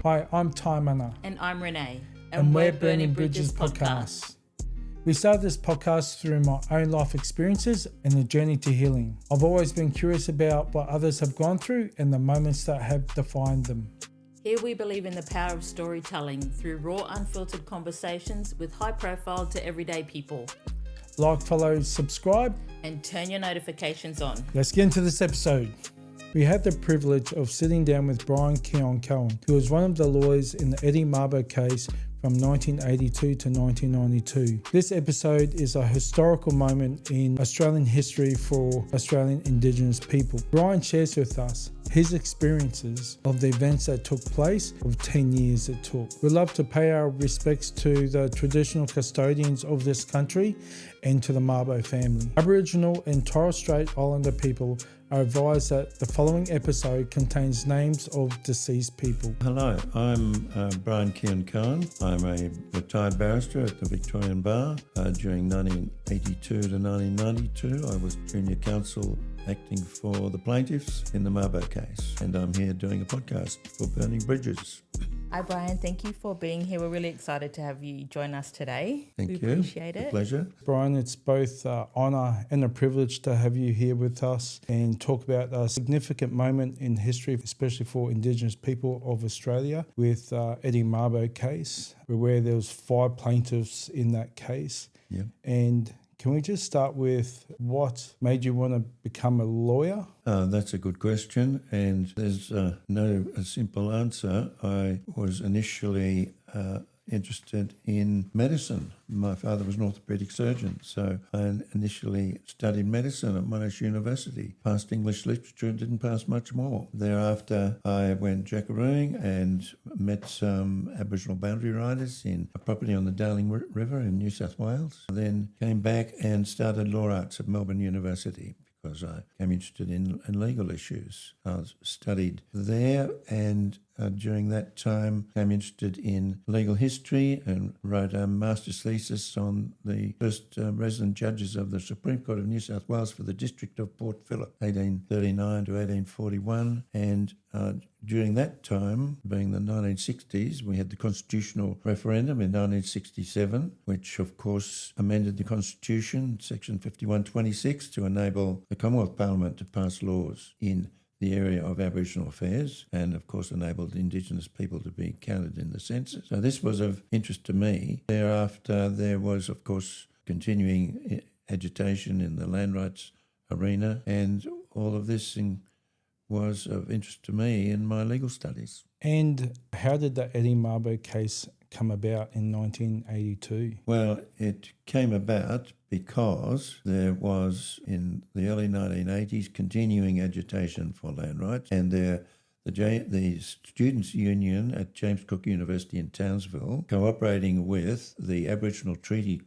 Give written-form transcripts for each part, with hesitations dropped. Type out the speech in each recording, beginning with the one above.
Hi, I'm Taimana. And I'm Renee. And we're Burning Bridges Podcast. We started this podcast through my own life experiences and the journey to healing. I've always been curious about what others have gone through and the moments that have defined them. Here we believe in the power of storytelling through raw, unfiltered conversations with high profile to everyday people. Like, follow, subscribe. And turn your notifications on. Let's get into this episode. We had the privilege of sitting down with Bryan Keon-Cohen, who was one of the lawyers in the Eddie Mabo case from 1982 to 1992. This episode is a historical moment in Australian history for Australian Indigenous people. Bryan shares with us his experiences of the events that took place of 10 years it took. We'd love to pay our respects to the traditional custodians of this country and to the Mabo family. Aboriginal and Torres Strait Islander people are advised that the following episode contains names of deceased people. Hello, I'm Bryan Keon-Cohen. I'm a retired barrister at the Victorian Bar. During 1982 to 1992, I was junior counsel acting for the plaintiffs in the Mabo case. And I'm here doing a podcast for Burning Bridges. Hi Bryan, thank you for being here. We're really excited to have you join us today. Thank you. We appreciate it. A pleasure. Bryan, it's both an honour and a privilege to have you here with us and talk about a significant moment in history, especially for Indigenous people of Australia, with Eddie Mabo case. We're aware there was 5 plaintiffs in that case. Yeah. And can we just start with what made you want to become a lawyer? That's a good question, and there's no simple answer. I was initially interested in medicine. My father was an orthopaedic surgeon, so I initially studied medicine at Monash University. Passed English literature and didn't pass much more. Thereafter, I went jackarooing and met some Aboriginal boundary riders in a property on the Darling River in New South Wales. Then came back and started law arts at Melbourne University, because I became interested in legal issues. I studied there and during that time became interested in legal history and wrote a master's thesis on the first resident judges of the Supreme Court of New South Wales for the District of Port Phillip, 1839 to 1841. And during that time, being the 1960s, we had the constitutional referendum in 1967, which of course amended the Constitution, Section 5126, to enable the Commonwealth Parliament to pass laws in the area of Aboriginal affairs, and of course enabled Indigenous people to be counted in the census. So this was of interest to me. Thereafter, there was of course continuing agitation in the land rights arena, and all of this was of interest to me in my legal studies. And how did the Eddie Mabo case come about in 1982? Well, it came about because there was, in the early 1980s, continuing agitation for land rights, and the Students' Union at James Cook University in Townsville, cooperating with the Aboriginal Treaty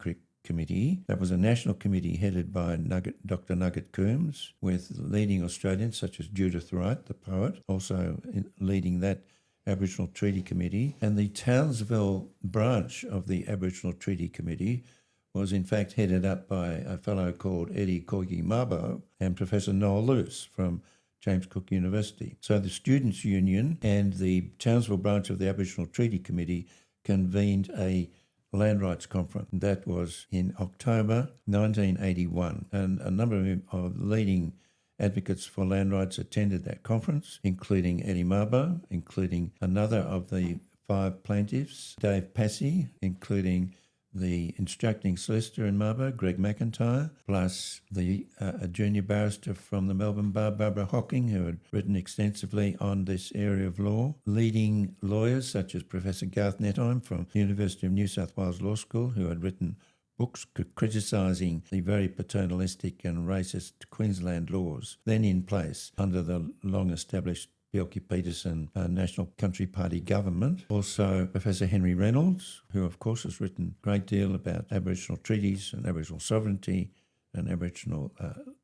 Committee. That was a national committee headed by Dr. Nugget Coombs, with leading Australians such as Judith Wright, the poet, also leading that Aboriginal Treaty Committee. And the Townsville branch of the Aboriginal Treaty Committee was in fact headed up by a fellow called Eddie Koiki Mabo and Professor Noel Lewis from James Cook University. So the Students' Union and the Townsville branch of the Aboriginal Treaty Committee convened a land rights conference. That was in October 1981, and a number of leading advocates for land rights attended that conference, including Eddie Mabo, including another of the 5 plaintiffs, Dave Passy, including the instructing solicitor in Mabo, Greg McIntyre, plus a junior barrister from the Melbourne Bar, Barbara Hocking, who had written extensively on this area of law. Leading lawyers such as Professor Garth Nettheim from the University of New South Wales Law School, who had written books criticising the very paternalistic and racist Queensland laws then in place under the long-established Bjelke-Petersen National Country Party government. Also Professor Henry Reynolds, who of course has written a great deal about Aboriginal treaties and Aboriginal sovereignty and Aboriginal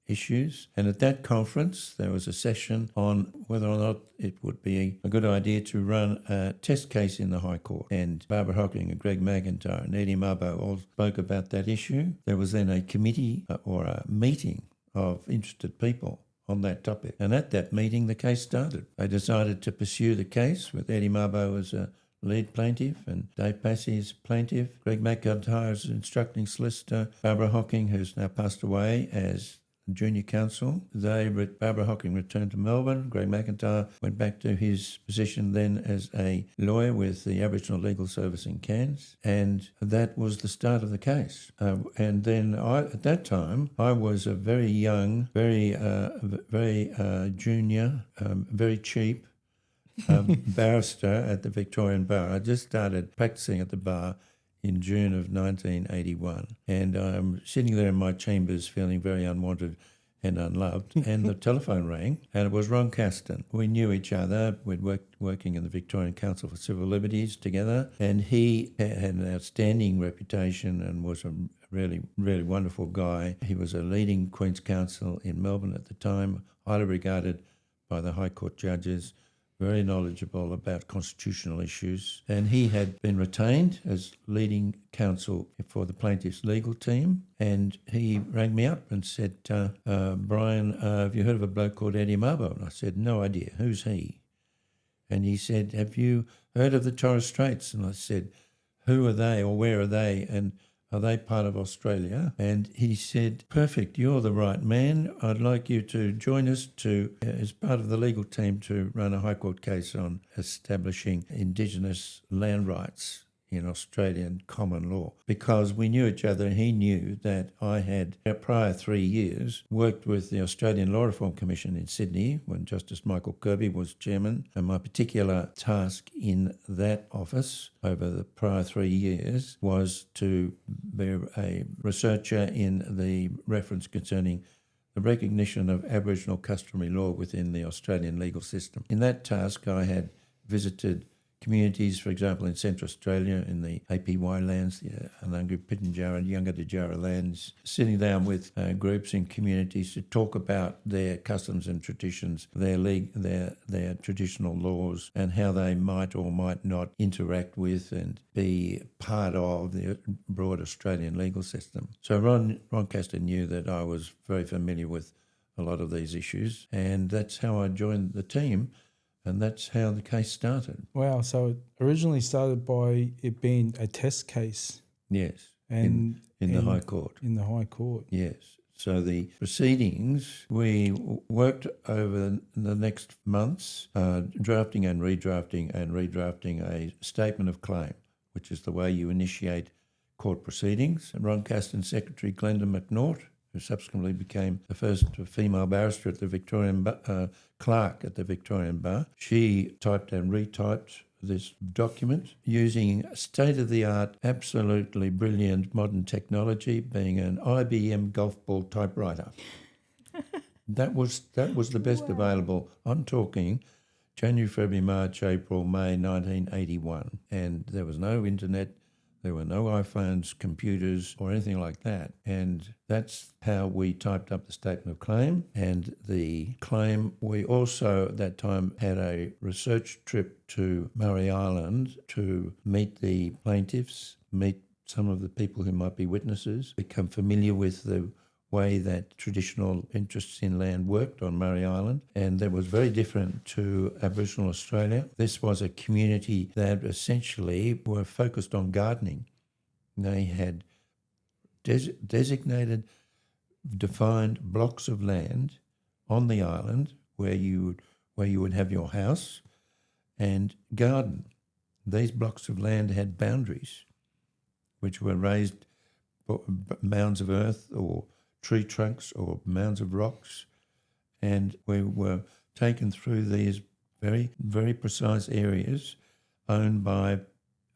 issues. And at that conference, there was a session on whether or not it would be a good idea to run a test case in the High Court. And Barbara Hocking and Greg McIntyre and Eddie Mabo all spoke about that issue. There was then a committee or a meeting of interested people on that topic. And at that meeting, the case started. They decided to pursue the case with Eddie Mabo as a lead plaintiff and Dave Passy as plaintiff, Greg McIntyre as instructing solicitor, Barbara Hocking, who's now passed away, as junior counsel. Barbara Hocking returned to Melbourne. Greg McIntyre went back to his position then as a lawyer with the Aboriginal Legal Service in Cairns, and that was the start of the case. And then at that time, I was a very young, very junior, very cheap barrister at the Victorian Bar. I just started practicing at the bar in June of 1981. And I'm sitting there in my chambers feeling very unwanted and unloved. And the telephone rang, and it was Ron Caston. We knew each other. We'd working in the Victorian Council for Civil Liberties together. And he had an outstanding reputation and was a really, really wonderful guy. He was a leading Queen's Counsel in Melbourne at the time, highly regarded by the High Court judges, very knowledgeable about constitutional issues, and he had been retained as leading counsel for the plaintiff's legal team. And he rang me up and said, Bryan, have you heard of a bloke called Eddie Mabo? And I said, no idea. Who's he? And he said, have you heard of the Torres Straits? And I said, who are they or where are they? And are they part of Australia? And he said, perfect, you're the right man. I'd like you to join us as part of the legal team to run a High Court case on establishing Indigenous land rights in Australian common law. Because we knew each other, he knew that I had, prior 3 years, worked with the Australian Law Reform Commission in Sydney when Justice Michael Kirby was chairman, and my particular task in that office over the prior 3 years was to be a researcher in the reference concerning the recognition of Aboriginal customary law within the Australian legal system. In that task, I had visited communities, for example, in Central Australia, in the APY lands, the Anangu, Pitjantjatjara, Yungadjara lands, sitting down with groups and communities to talk about their customs and traditions, their traditional laws, and how they might or might not interact with and be part of the broad Australian legal system. So Ron Caston knew that I was very familiar with a lot of these issues, and that's how I joined the team. And that's how the case started. Wow, so it originally started by it being a test case. Yes, and in the High Court. In the High Court. Yes. So the proceedings, we worked over the next months, drafting and redrafting a statement of claim, which is the way you initiate court proceedings. And Ron Caston's secretary, Glenda McNaught, who subsequently became the first female barrister at the Victorian clerk at the Victorian Bar. She typed and retyped this document using state-of-the-art, absolutely brilliant modern technology, being an IBM golf ball typewriter. That was the best available. I'm talking January, February, March, April, May 1981, and there was no internet. There were no iPhones, computers, or anything like that. And that's how we typed up the statement of claim. And the claim, we also at that time had a research trip to Murray Island to meet the plaintiffs, meet some of the people who might be witnesses, become familiar with the way that traditional interests in land worked on Murray Island, and that was very different to Aboriginal Australia. This was a community that essentially were focused on gardening. They had designated, defined blocks of land on the island where you would have your house and garden. These blocks of land had boundaries, which were raised mounds of earth or tree trunks or mounds of rocks, and we were taken through these very, very precise areas owned by,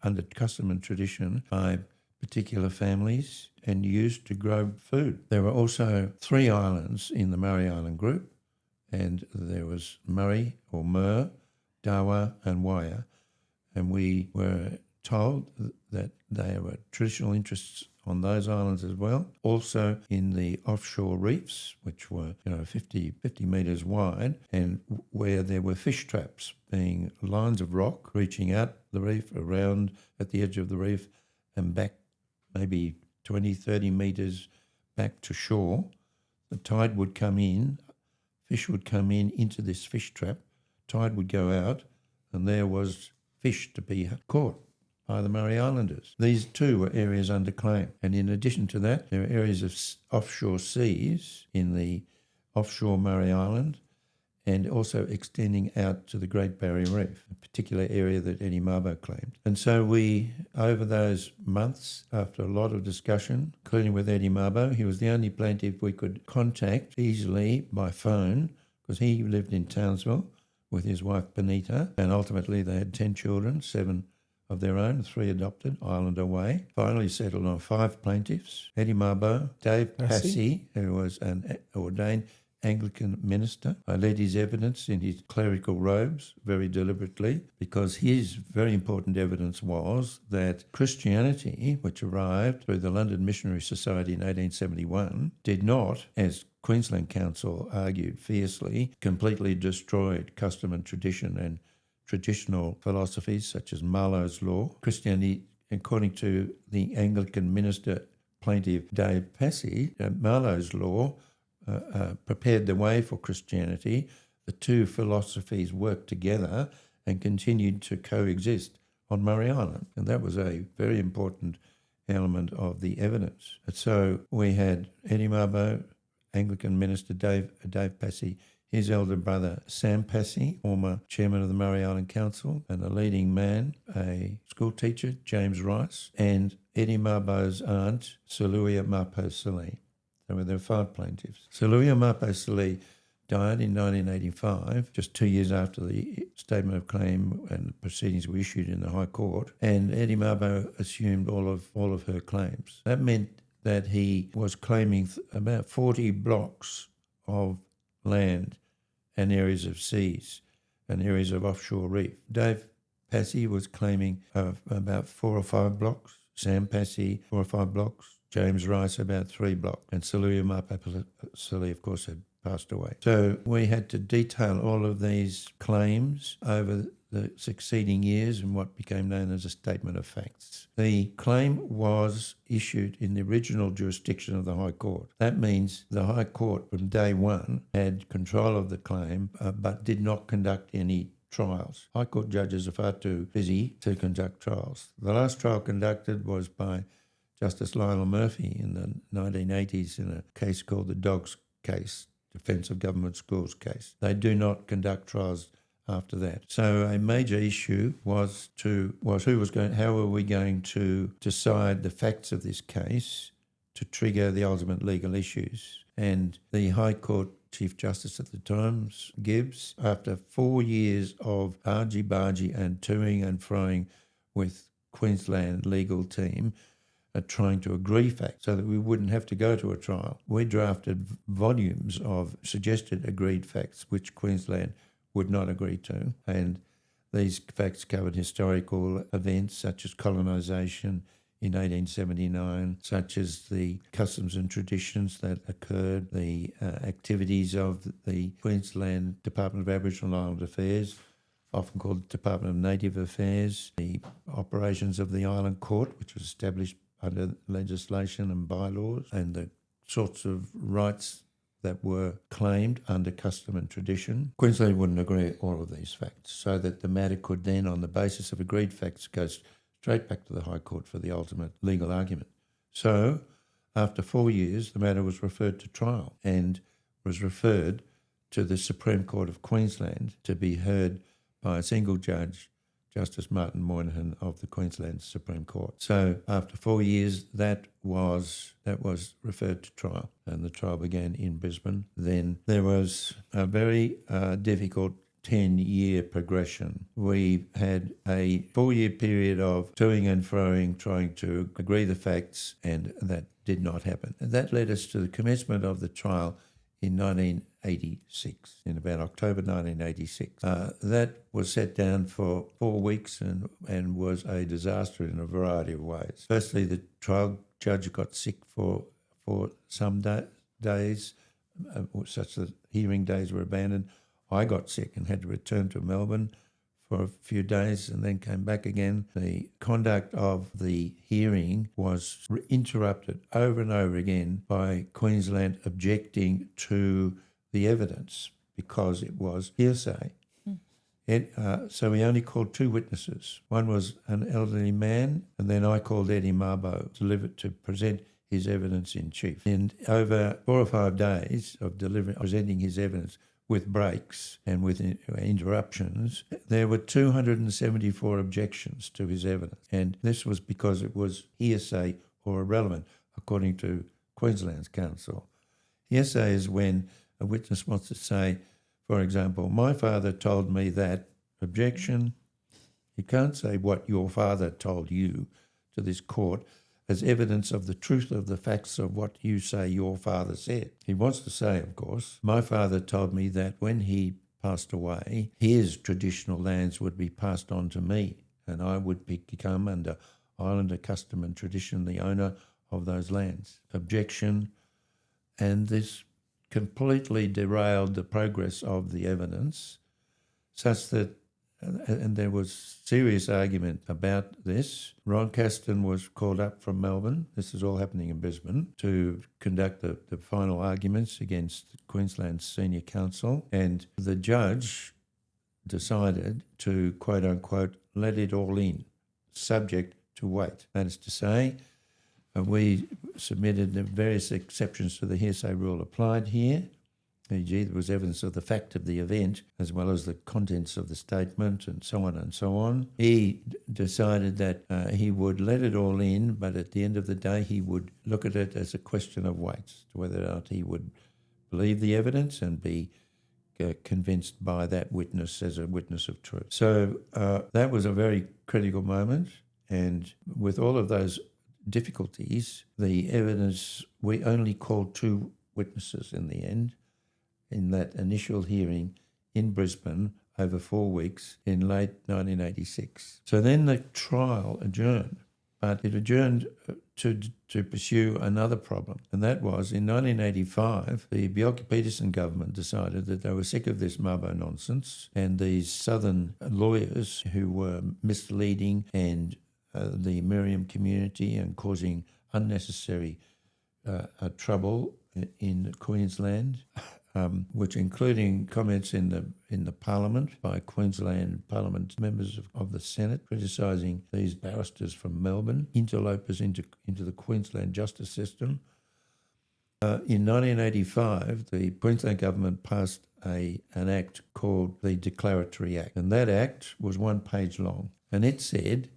under custom and tradition, by particular families and used to grow food. There were also 3 islands in the Murray Island group, and there was Murray or Mer, Dawa and Waya, and we were told that there were traditional interests on those islands as well. Also in the offshore reefs, which were 50 metres wide, and where there were fish traps, being lines of rock reaching out the reef, around at the edge of the reef and back maybe 20, 30 metres back to shore. The tide would come in, fish would come into this fish trap, tide would go out, and there was fish to be caught by the Murray Islanders. These too were areas under claim. And in addition to that, there are areas of offshore seas in the offshore Murray Island and also extending out to the Great Barrier Reef, a particular area that Eddie Mabo claimed. And so we, over those months, after a lot of discussion, including with Eddie Mabo, he was the only plaintiff we could contact easily by phone because he lived in Townsville with his wife Benita, and ultimately they had 10 children, 7 of their own, 3 adopted, Ireland away. Finally settled on 5 plaintiffs: Eddie Mabo, Dave Passy, who was an ordained Anglican minister. I led his evidence in his clerical robes very deliberately because his very important evidence was that Christianity, which arrived through the London Missionary Society in 1871, did not, as Queensland Council argued fiercely, completely destroyed custom and tradition and traditional philosophies such as Marlowe's law. Christianity, according to the Anglican minister plaintiff Dave Passy, Marlowe's law prepared the way for Christianity. The two philosophies worked together and continued to coexist on Murray Island. And that was a very important element of the evidence. And so we had Eddie Mabo, Anglican minister Dave Passy, his elder brother Sam Passy, former chairman of the Murray Island Council, and a leading man, a school teacher, James Rice, and Eddie Mabo's aunt, Saluia Mapo-Sali. So there were 5 plaintiffs. Saluia Mapo-Sali died in 1985, just 2 years after the statement of claim and the proceedings were issued in the High Court, and Eddie Mabo assumed all of her claims. That meant that he was claiming about 40 blocks of land and areas of seas and areas of offshore reef. Dave Passy was claiming about 4 or 5 blocks, Sam Passy 4 or 5 blocks, James Rice about 3 blocks, and Saluia Mapo-Sali, of course, had passed away. So we had to detail all of these claims over the succeeding years in what became known as a statement of facts. The claim was issued in the original jurisdiction of the High Court. That means the High Court from day one had control of the claim but did not conduct any trials. High Court judges are far too busy to conduct trials. The last trial conducted was by Justice Lionel Murphy in the 1980s in a case called the Dogs case, Defence of Government Schools case. They do not conduct trials after that. So a major issue was how were we going to decide the facts of this case to trigger the ultimate legal issues. And the High Court Chief Justice at the time, Gibbs, after 4 years of argy-bargy and toing and froing with Queensland legal team, trying to agree facts so that we wouldn't have to go to a trial. We drafted volumes of suggested agreed facts which Queensland would not agree to, and these facts covered historical events such as colonisation in 1879, such as the customs and traditions that occurred, the activities of the Queensland Department of Aboriginal and Island Affairs, often called the Department of Native Affairs, the operations of the Island Court, which was established under legislation and bylaws, and the sorts of rights that were claimed under custom and tradition. Queensland wouldn't agree with all of these facts, so that the matter could then, on the basis of agreed facts, go straight back to the High Court for the ultimate legal argument. So, after 4 years, the matter was referred to trial and was referred to the Supreme Court of Queensland to be heard by a single judge, Justice Martin Moynihan of the Queensland Supreme Court. So after 4 years, that was referred to trial, and the trial began in Brisbane. Then there was a very difficult 10-year progression. We had a 4-year period of toing and froing, trying to agree the facts, and that did not happen. And that led us to the commencement of the trial in 1986, in about October 1986. That was set down for 4 weeks and was a disaster in a variety of ways. Firstly, the trial judge got sick for some days, such that hearing days were abandoned. I got sick and had to return to Melbourne for a few days and then came back again. The conduct of the hearing was interrupted over and over again by Queensland objecting to the evidence. because it was hearsay. So he only called two witnesses. One was an elderly man, and then I called Eddie Mabo to present his evidence in chief. And over 4 or 5 days of presenting his evidence with breaks and with interruptions, there were 274 objections to his evidence. And this was because it was hearsay or irrelevant, according to Queensland's counsel. Hearsay is when a witness wants to say, for example, my father told me that, objection. You can't say what your father told you to this court as evidence of the truth of the facts of what you say your father said. He wants to say, of course, my father told me that when he passed away, his traditional lands would be passed on to me, and I would become, under Islander custom and tradition, the owner of those lands. Objection. And this completely derailed the progress of the evidence, such that, and there was serious argument about this. Ron Caston was called up from Melbourne, this is all happening in Brisbane, to conduct the final arguments against Queensland's senior counsel, and the judge decided to, quote unquote, let it all in, subject to wait. That is to say, we submitted the various exceptions to the hearsay rule applied here. E.g., there was evidence of the fact of the event as well as the contents of the statement and so on and so on. He decided that he would let it all in, but at the end of the day he would look at it as a question of weight, whether or not he would believe the evidence and be convinced by that witness as a witness of truth. So that was a very critical moment, and with all of those difficulties, the evidence, we only called two witnesses in the end, in that initial hearing in Brisbane over 4 weeks in late 1986. So then the trial adjourned, but it adjourned to pursue another problem, and that was in 1985, the Bjelke-Petersen government decided that they were sick of this Mabo nonsense and these southern lawyers who were misleading and the Meriam community and causing unnecessary trouble in Queensland. Which including comments in the Parliament by Queensland Parliament members of the Senate criticising these barristers from Melbourne, interlopers into the Queensland justice system. In 1985, the Queensland government passed an act called the Declaratory Act, and that act was 1 page long, and it said,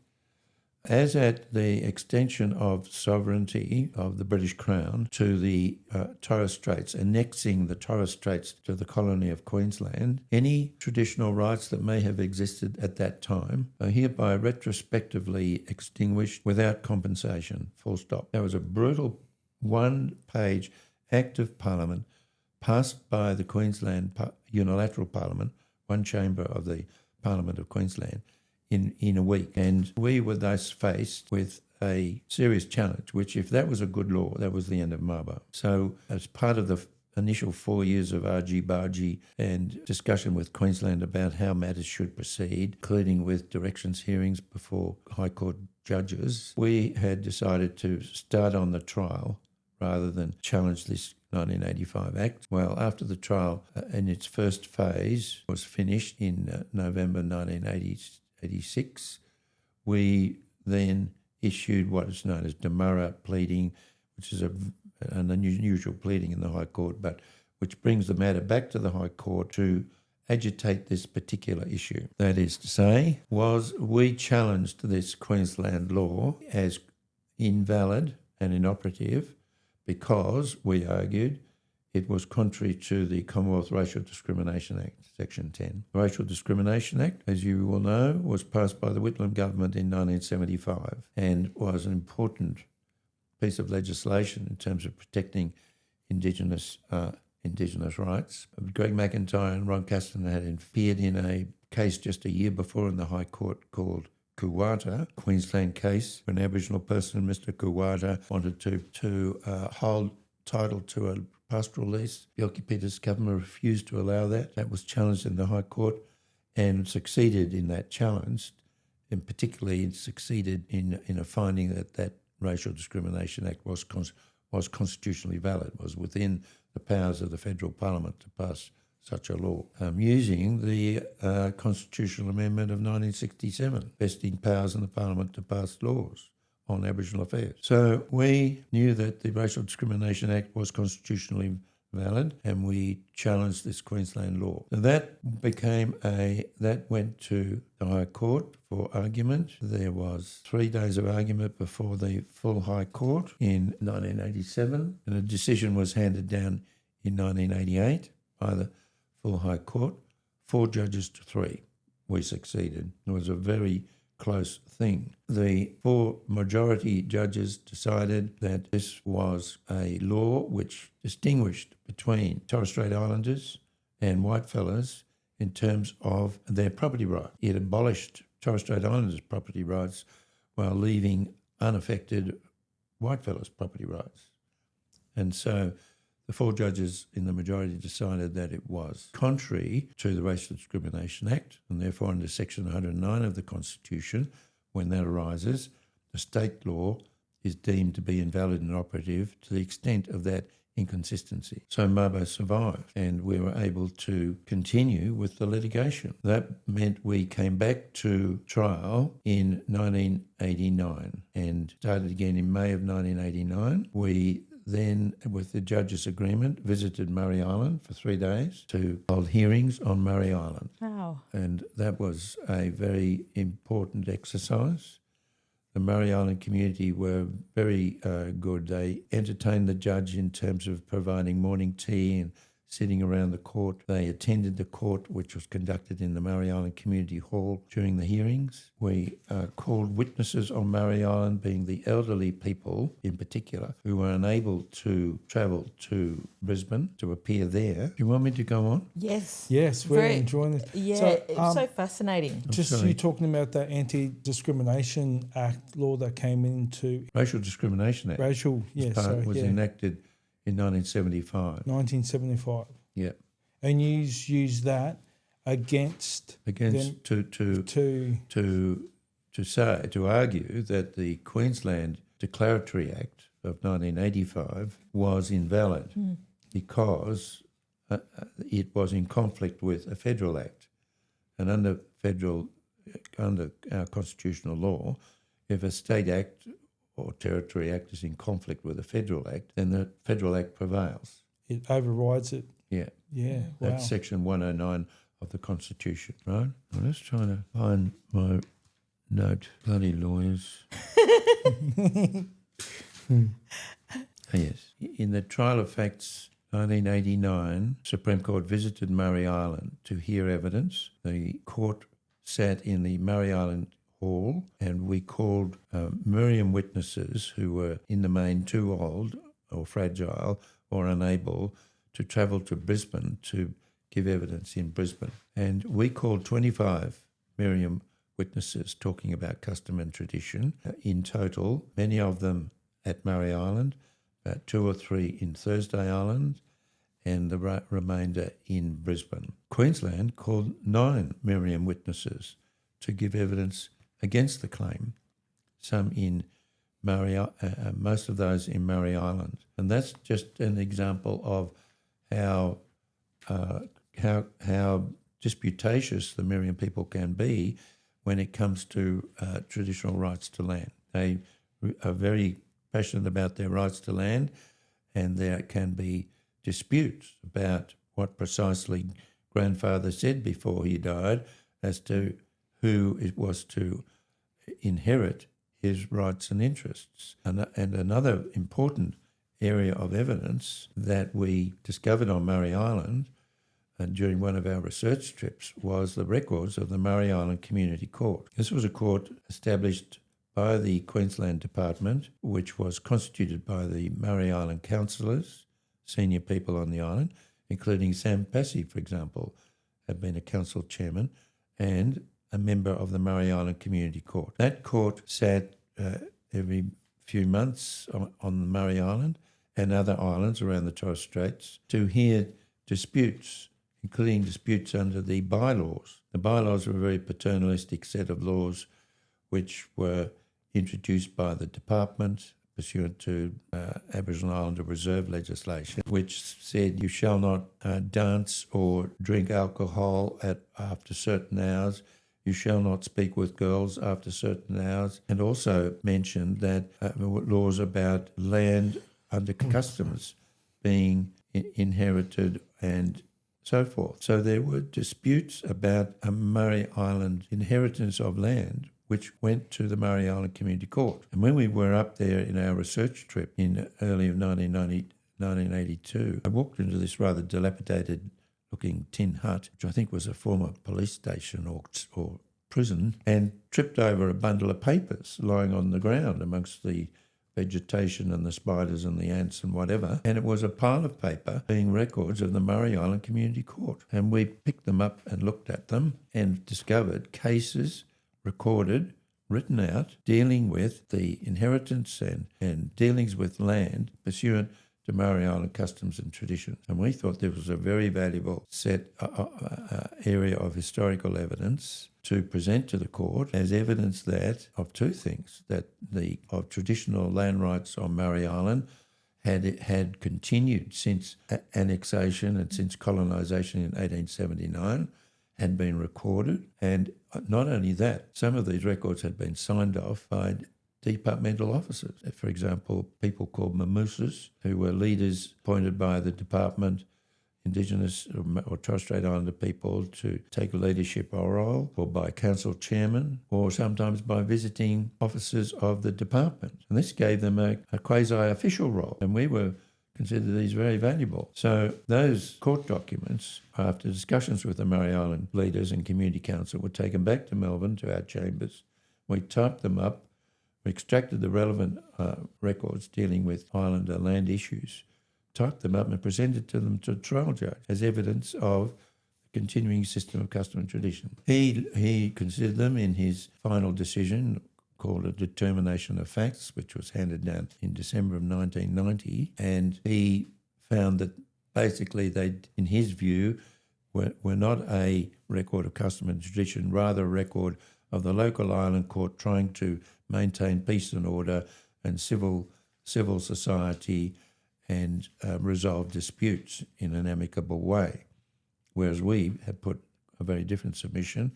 as at the extension of sovereignty of the British Crown to the Torres Straits, annexing the Torres Straits to the colony of Queensland, any traditional rights that may have existed at that time are hereby retrospectively extinguished without compensation, full stop. That was a brutal 1-page Act of Parliament passed by the Queensland Unilateral Parliament, one chamber of the Parliament of Queensland, in a week. And we were thus faced with a serious challenge, which if that was a good law, that was the end of Mabo. So as part of the initial 4 years of argy-bargy and discussion with Queensland about how matters should proceed, including with directions hearings before High Court judges, we had decided to start on the trial rather than challenge this 1985 Act. Well, after the trial in its first phase was finished in November 1986, we then issued what is known as demurrer pleading, which is an unusual pleading in the High Court, but which brings the matter back to the High Court to agitate this particular issue. That is to say, we challenged this Queensland law as invalid and inoperative because, we argued, it was contrary to the Commonwealth Racial Discrimination Act, Section 10. The Racial Discrimination Act, as you will know, was passed by the Whitlam government in 1975 and was an important piece of legislation in terms of protecting Indigenous rights. Greg McIntyre and Ron Caston had appeared in a case just a year before in the High Court called Kuwata, Queensland case, when an Aboriginal person, Mr. Kuwata, wanted to hold title to a pastoral lease. Bjelke-Petersen's government refused to allow that. That was challenged in the High Court and succeeded in that challenge, and particularly succeeded in a finding that Racial Discrimination Act was constitutionally valid, was within the powers of the federal parliament to pass such a law, using the Constitutional Amendment of 1967, vesting powers in the Parliament to pass laws on Aboriginal affairs. So we knew that the Racial Discrimination Act was constitutionally valid, and we challenged this Queensland law. And that went to the High Court for argument. There was 3 days of argument before the full High Court in 1987, and a decision was handed down in 1988 by the full High Court, 4 judges to 3. We succeeded. It was a very close thing. The 4 majority judges decided that this was a law which distinguished between Torres Strait Islanders and whitefellas in terms of their property right. It abolished Torres Strait Islanders' property rights while leaving unaffected whitefellas' property rights. And so the 4 judges in the majority decided that it was contrary to the Racial Discrimination Act, and therefore under Section 109 of the Constitution, when that arises, the state law is deemed to be invalid and operative to the extent of that inconsistency. So Mabo survived, and we were able to continue with the litigation. That meant we came back to trial in 1989 and started again in May of 1989. We then, with the judges' agreement, visited Murray Island for 3 days to hold hearings on Murray Island. Wow. And that was a very important exercise. The Murray Island community were very good. They entertained the judge in terms of providing morning tea and sitting around the court. They attended the court, which was conducted in the Murray Island Community Hall during the hearings. We called witnesses on Murray Island, being the elderly people in particular, who were unable to travel to Brisbane to appear there. Do you want me to go on? Yes. Yes, we're enjoying it. Yeah, So, it's so fascinating. Just you talking about the Anti-Discrimination Act law that came into Racial Discrimination Act was enacted in 1975. 1975. Yeah. And you use that against them to argue that the Queensland Declaratory Act of 1985 was invalid because it was in conflict with a federal act, and under our constitutional law, if a state act or territory act is in conflict with a federal act, then the federal act prevails. It overrides it. Yeah. Yeah. That's wow. Section 109 of the Constitution, right? I'm just trying to find my note. Bloody lawyers. Yes. In the Trial of Facts 1989, Supreme Court visited Murray Island to hear evidence. The court sat in the Murray Island Hall, and we called Meriam witnesses who were in the main too old or fragile or unable to travel to Brisbane to give evidence in Brisbane. And we called 25 Meriam witnesses talking about custom and tradition in total, many of them at Murray Island, about 2 or 3 in Thursday Island, and the remainder in Brisbane. Queensland called 9 Meriam witnesses to give evidence against the claim, some in most of those in Murray Island. And that's just an example of how disputatious the Meriam people can be when it comes to traditional rights to land. They are very passionate about their rights to land, and there can be disputes about what precisely grandfather said before he died as to who it was to inherit his rights and interests. And another important area of evidence that we discovered on Murray Island during one of our research trips was the records of the Murray Island Community Court. This was a court established by the Queensland Department, which was constituted by the Murray Island councillors, senior people on the island, including Sam Passy, for example, had been a council chairman, and a member of the Murray Island Community Court. That court sat every few months on the Murray Island and other islands around the Torres Straits to hear disputes, including disputes under the bylaws. The bylaws were a very paternalistic set of laws which were introduced by the department, pursuant to Aboriginal Islander Reserve legislation, which said you shall not dance or drink alcohol after certain hours. You shall not speak with girls after certain hours, and also mentioned that laws about land under customs being inherited and so forth. So there were disputes about a Murray Island inheritance of land, which went to the Murray Island Community Court. And when we were up there in our research trip in early of 1982, I walked into this rather dilapidated looking tin hut, which I think was a former police station or prison, and tripped over a bundle of papers lying on the ground amongst the vegetation and the spiders and the ants and whatever. And it was a pile of paper being records of the Murray Island Community Court. And we picked them up and looked at them and discovered cases recorded, written out, dealing with the inheritance and dealings with land pursuant to Murray Island customs and traditions. And we thought there was a very valuable area of historical evidence to present to the court as evidence that of two things, that of traditional land rights on Murray Island had continued since annexation and since colonisation in 1879, had been recorded. And not only that, some of these records had been signed off by departmental officers. For example, people called mamoosas, who were leaders appointed by the department, Indigenous or Torres Strait Islander people, to take a leadership role, or by council chairman, or sometimes by visiting officers of the department. And this gave them a quasi-official role, and we were considered these very valuable. So those court documents, after discussions with the Murray Island leaders and community council, were taken back to Melbourne to our chambers. We typed them up. We extracted the relevant records dealing with Islander land issues, typed them up and presented them to the trial judge as evidence of the continuing system of custom and tradition. He considered them in his final decision, called a determination of facts, which was handed down in December of 1990, and he found that basically they, in his view, were not a record of custom and tradition, rather a record of the local island court trying to maintain peace and order and civil society and resolve disputes in an amicable way, whereas we had put a very different submission.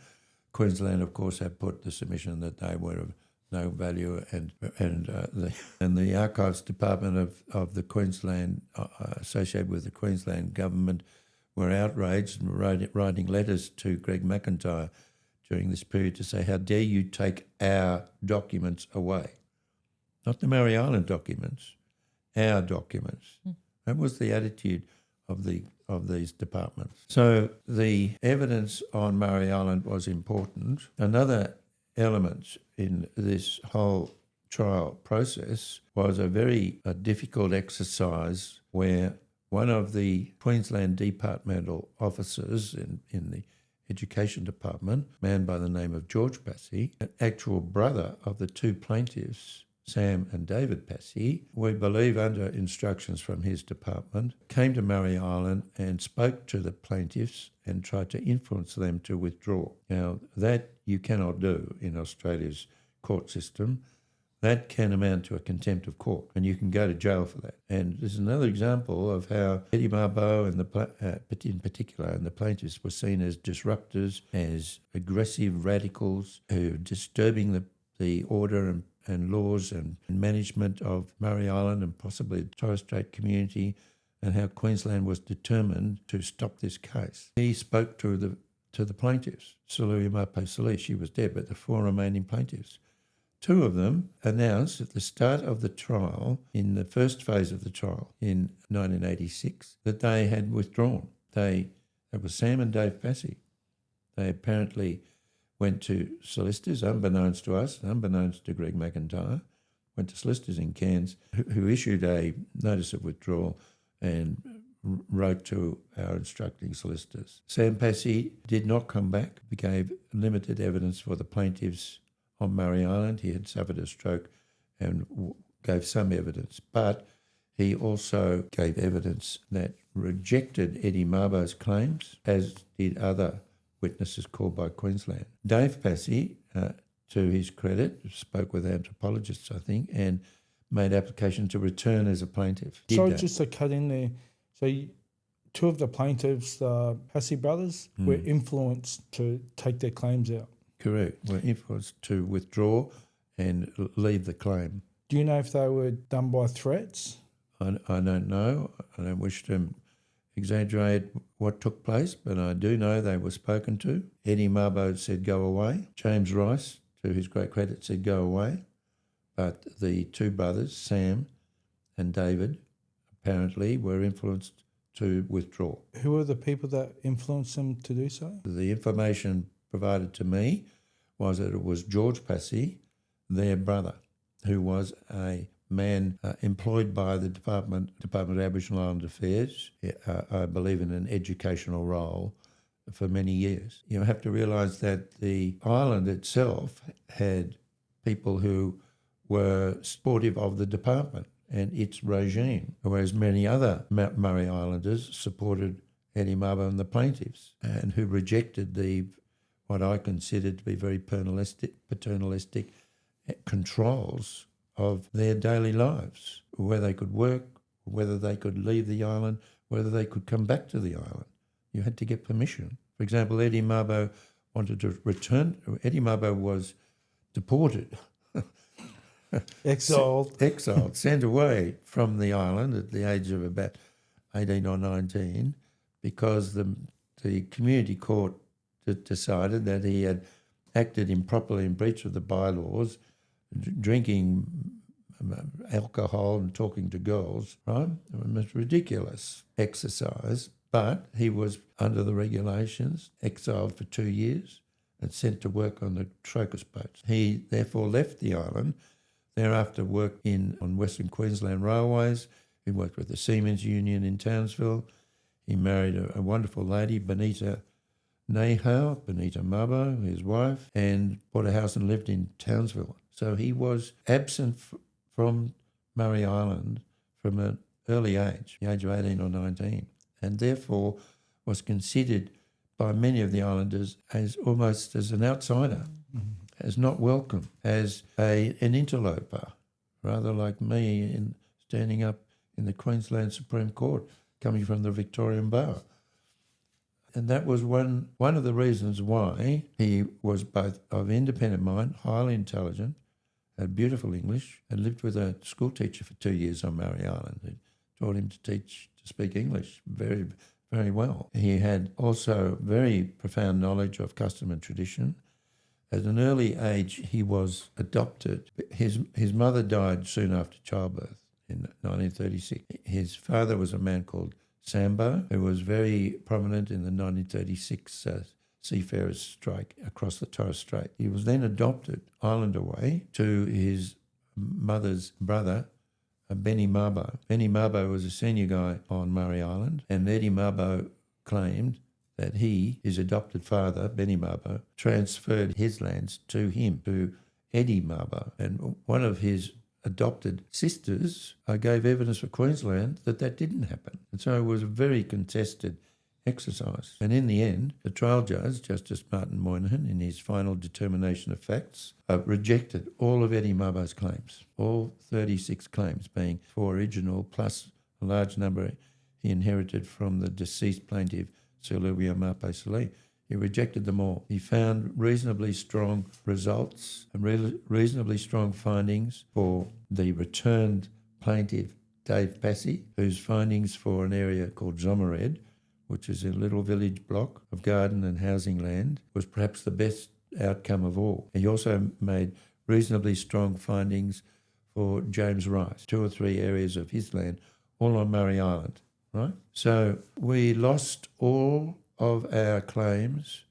Queensland, of course, had put the submission that they were of no value, and the Archives Department of the Queensland, associated with the Queensland government, were outraged and were writing letters to Greg McIntyre during this period to say, how dare you take our documents away? Not the Murray Island documents, our documents. That was the attitude of these departments. So the evidence on Murray Island was important. Another element in this whole trial process was a very difficult exercise where one of the Queensland departmental officers in the Education Department, a man by the name of George Passy, an actual brother of the two plaintiffs, Sam and David Passy, we believe under instructions from his department, came to Murray Island and spoke to the plaintiffs and tried to influence them to withdraw. Now, that you cannot do in Australia's court system. That can amount to a contempt of court, and you can go to jail for that. And there's another example of how Eddie Mabo and in particular, and the plaintiffs were seen as disruptors, as aggressive radicals who are disturbing the order and laws and management of Murray Island and possibly the Torres Strait community, and how Queensland was determined to stop this case. He spoke to the plaintiffs, Sulu Mapo, she was dead, but the four remaining plaintiffs. Two of them announced at the start of the trial, in the first phase of the trial in 1986, that they had withdrawn. That was Sam and Dave Passy. They apparently went to solicitors, unbeknownst to us, unbeknownst to Greg McIntyre, went to solicitors in Cairns who issued a notice of withdrawal and wrote to our instructing solicitors. Sam Passy did not come back. He gave limited evidence for the plaintiffs on Murray Island. He had suffered a stroke and gave some evidence, but he also gave evidence that rejected Eddie Mabo's claims, as did other witnesses called by Queensland. Dave Passy, to his credit, spoke with anthropologists, I think, and made application to return as a plaintiff. So just to cut in there, two of the plaintiffs, Passy brothers, were influenced to take their claims out. Correct. Were influenced to withdraw and leave the claim. Do you know if they were done by threats? I don't know. I don't wish to exaggerate what took place, but I do know they were spoken to. Eddie Mabo said, go away. James Rice, to his great credit, said, go away. But the two brothers, Sam and David, apparently were influenced to withdraw. Who were the people that influenced them to do so? The information provided to me was that it was George Passy, their brother, who was a man employed by the Department of Aboriginal Island Affairs, I believe in an educational role, for many years. You have to realise that the island itself had people who were supportive of the department and its regime, whereas many other Murray Islanders supported Eddie Mabo and the plaintiffs, and who rejected what I considered to be very paternalistic controls of their daily lives, where they could work, whether they could leave the island, whether they could come back to the island. You had to get permission. For example, Eddie Mabo wanted to return. Eddie Mabo was deported. Exiled, sent away from the island at the age of about 18 or 19 because the community court decided that he had acted improperly in breach of the bylaws, drinking alcohol and talking to girls, right? It was a ridiculous exercise, but he was, under the regulations, exiled for 2 years and sent to work on the Trocus boats. He therefore left the island, thereafter worked on Western Queensland Railways. He worked with the Seamen's Union in Townsville. He married a wonderful lady, Benita Mabo, his wife, and bought a house and lived in Townsville. So he was absent from Murray Island from an early age, the age of 18 or 19, and therefore was considered by many of the islanders as almost as an outsider, as not welcome, as an interloper, rather like me in standing up in the Queensland Supreme Court, coming from the Victorian Bar. And that was one of the reasons why he was both of independent mind, highly intelligent, had beautiful English, and lived with a school teacher for 2 years on Murray Island, who taught him to speak English very, very well. He had also very profound knowledge of custom and tradition. At an early age, he was adopted. His mother died soon after childbirth in 1936. His father was a man called Sambo, who was very prominent in the 1936 seafarers' strike across the Torres Strait. He was then adopted island away to his mother's brother, Benny Mabo. Benny Mabo was a senior guy on Murray Island, and Eddie Mabo claimed that his adopted father, Benny Mabo, transferred his lands to him, to Eddie Mabo. And one of his adopted sisters gave evidence for Queensland that didn't happen. And so it was a very contested exercise. And in the end, the trial judge, Justice Martin Moynihan, in his final determination of facts, rejected all of Eddie Mabo's claims, all 36 claims, being 4 original plus a large number he inherited from the deceased plaintiff, Sir Louis Amape Salih. He rejected them all. He found reasonably strong results and reasonably strong findings for the returned plaintiff, Dave Passy, whose findings for an area called Zomared, which is a little village block of garden and housing land, was perhaps the best outcome of all. He also made reasonably strong findings for James Rice, 2 or 3 areas of his land, all on Murray Island, right? So we lost all of our claims,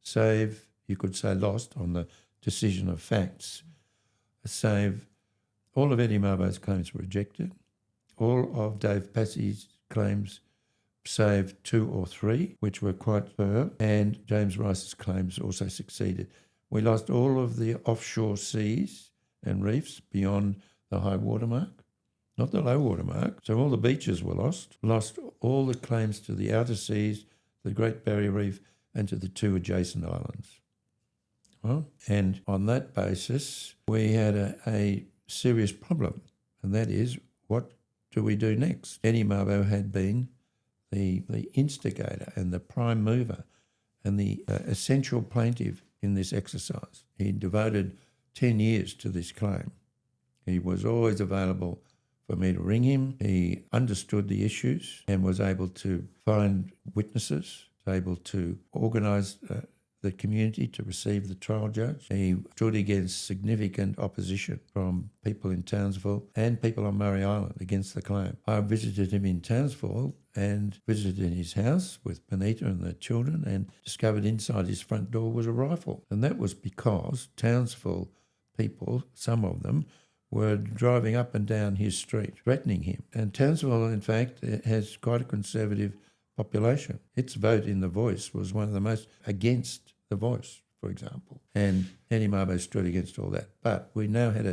save, you could say lost on the decision of facts, save all of Eddie Mabo's claims were rejected, all of Dave Passy's claims save 2 or 3, which were quite firm, and James Rice's claims also succeeded. We lost all of the offshore seas and reefs beyond the high water mark, not the low water mark. So all the beaches were lost all the claims to the outer seas, the Great Barrier Reef, and to the 2 adjacent islands. Well, and on that basis, we had a serious problem, and that is, what do we do next? Eddie Mabo had been the instigator and the prime mover and the essential plaintiff in this exercise. He devoted 10 years to this claim. He was always available for me to ring him. He understood the issues and was able to find witnesses, was able to organise the community to receive the trial judge. He stood against significant opposition from people in Townsville and people on Murray Island against the claim. I visited him in Townsville and visited his house with Benita and the children and discovered inside his front door was a rifle. And that was because Townsville people, some of them, were driving up and down his street, threatening him. And Townsville, in fact, has quite a conservative population. Its vote in the Voice was one of the most against the Voice, for example. And Eddie Mabo stood against all that. But we now had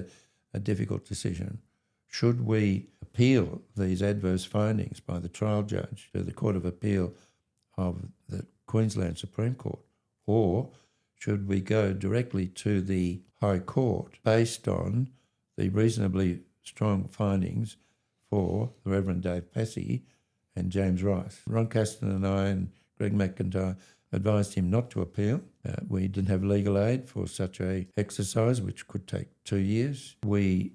a difficult decision. Should we appeal these adverse findings by the trial judge to the Court of Appeal of the Queensland Supreme Court, or should we go directly to the High Court based on the reasonably strong findings for the Reverend Dave Passy and James Rice? Ron Caston and I and Greg McIntyre advised him not to appeal. We didn't have legal aid for such a exercise, which could take 2 years. We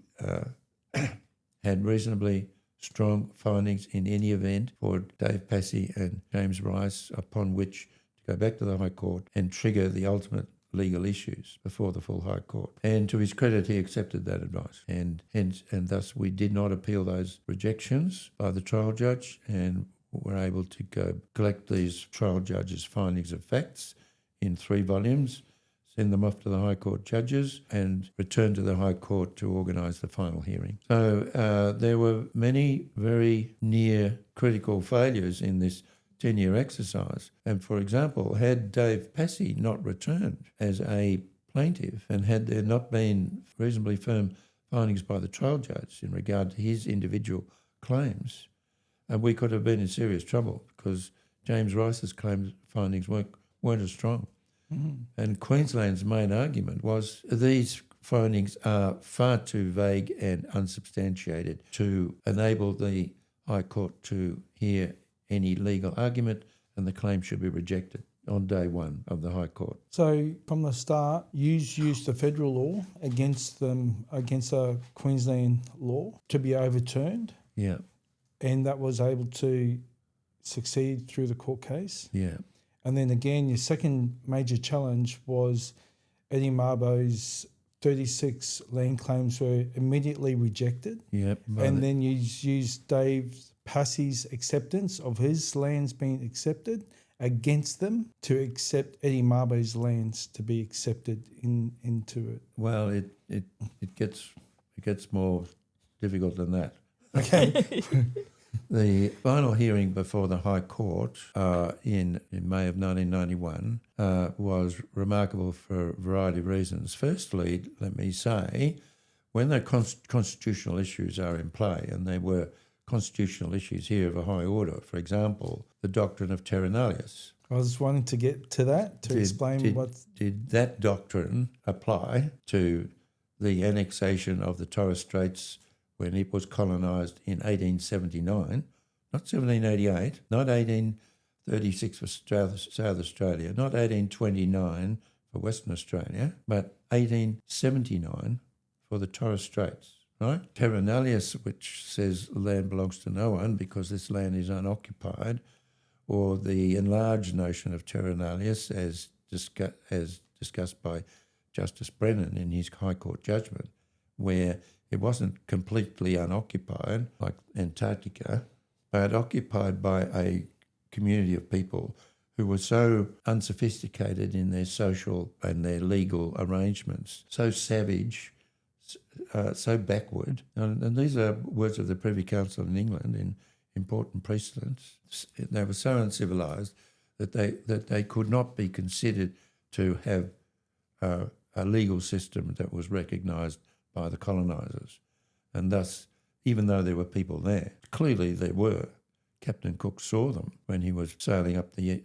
had reasonably strong findings in any event for Dave Passy and James Rice, upon which to go back to the High Court and trigger the ultimate legal issues before the full High Court. And to his credit, he accepted that advice. And thus we did not appeal those rejections by the trial judge, and were able to go collect these trial judges' findings of facts in 3 volumes, send them off to the High Court judges, and return to the High Court to organise the final hearing. So there were many very near critical failures in this 10-year exercise. And for example, had Dave Passy not returned as a plaintiff, and had there not been reasonably firm findings by the trial judge in regard to his individual claims, we could have been in serious trouble, because James Rice's findings weren't as strong. Mm-hmm. And Queensland's main argument was these findings are far too vague and unsubstantiated to enable the High Court to hear any legal argument, and the claim should be rejected on day one of the High Court. So from the start, you used the federal law against a Queensland law to be overturned. Yeah. And that was able to succeed through the court case. Yeah. And then again, your second major challenge was Eddie Mabo's 36 land claims were immediately rejected. Yep. And then you used Dave Passy's acceptance of his lands being accepted against them to accept Eddie Mabo's lands to be accepted into it. Well, it gets more difficult than that. Okay. The final hearing before the High Court in May of 1991 was remarkable for a variety of reasons. Firstly, let me say, when the constitutional issues are in play, and there were constitutional issues here of a high order, for example, the doctrine of terra nullius. I was wanting to get to that to explain what... Did that doctrine apply to the annexation of the Torres Straits when it was colonised in 1879, not 1788, not 1836 for South Australia, not 1829 for Western Australia, but 1879 for the Torres Straits, right? Terra nullius, which says land belongs to no one because this land is unoccupied, or the enlarged notion of terra nullius as discussed by Justice Brennan in his High Court judgment, where it wasn't completely unoccupied like Antarctica, but occupied by a community of people who were so unsophisticated in their social and their legal arrangements, so savage, so backward. And these are words of the Privy Council in England in important precedents. They were so uncivilised that they could not be considered to have a legal system that was recognised by the colonisers. And thus, even though there were people there, clearly there were Captain Cook saw them when he was sailing up the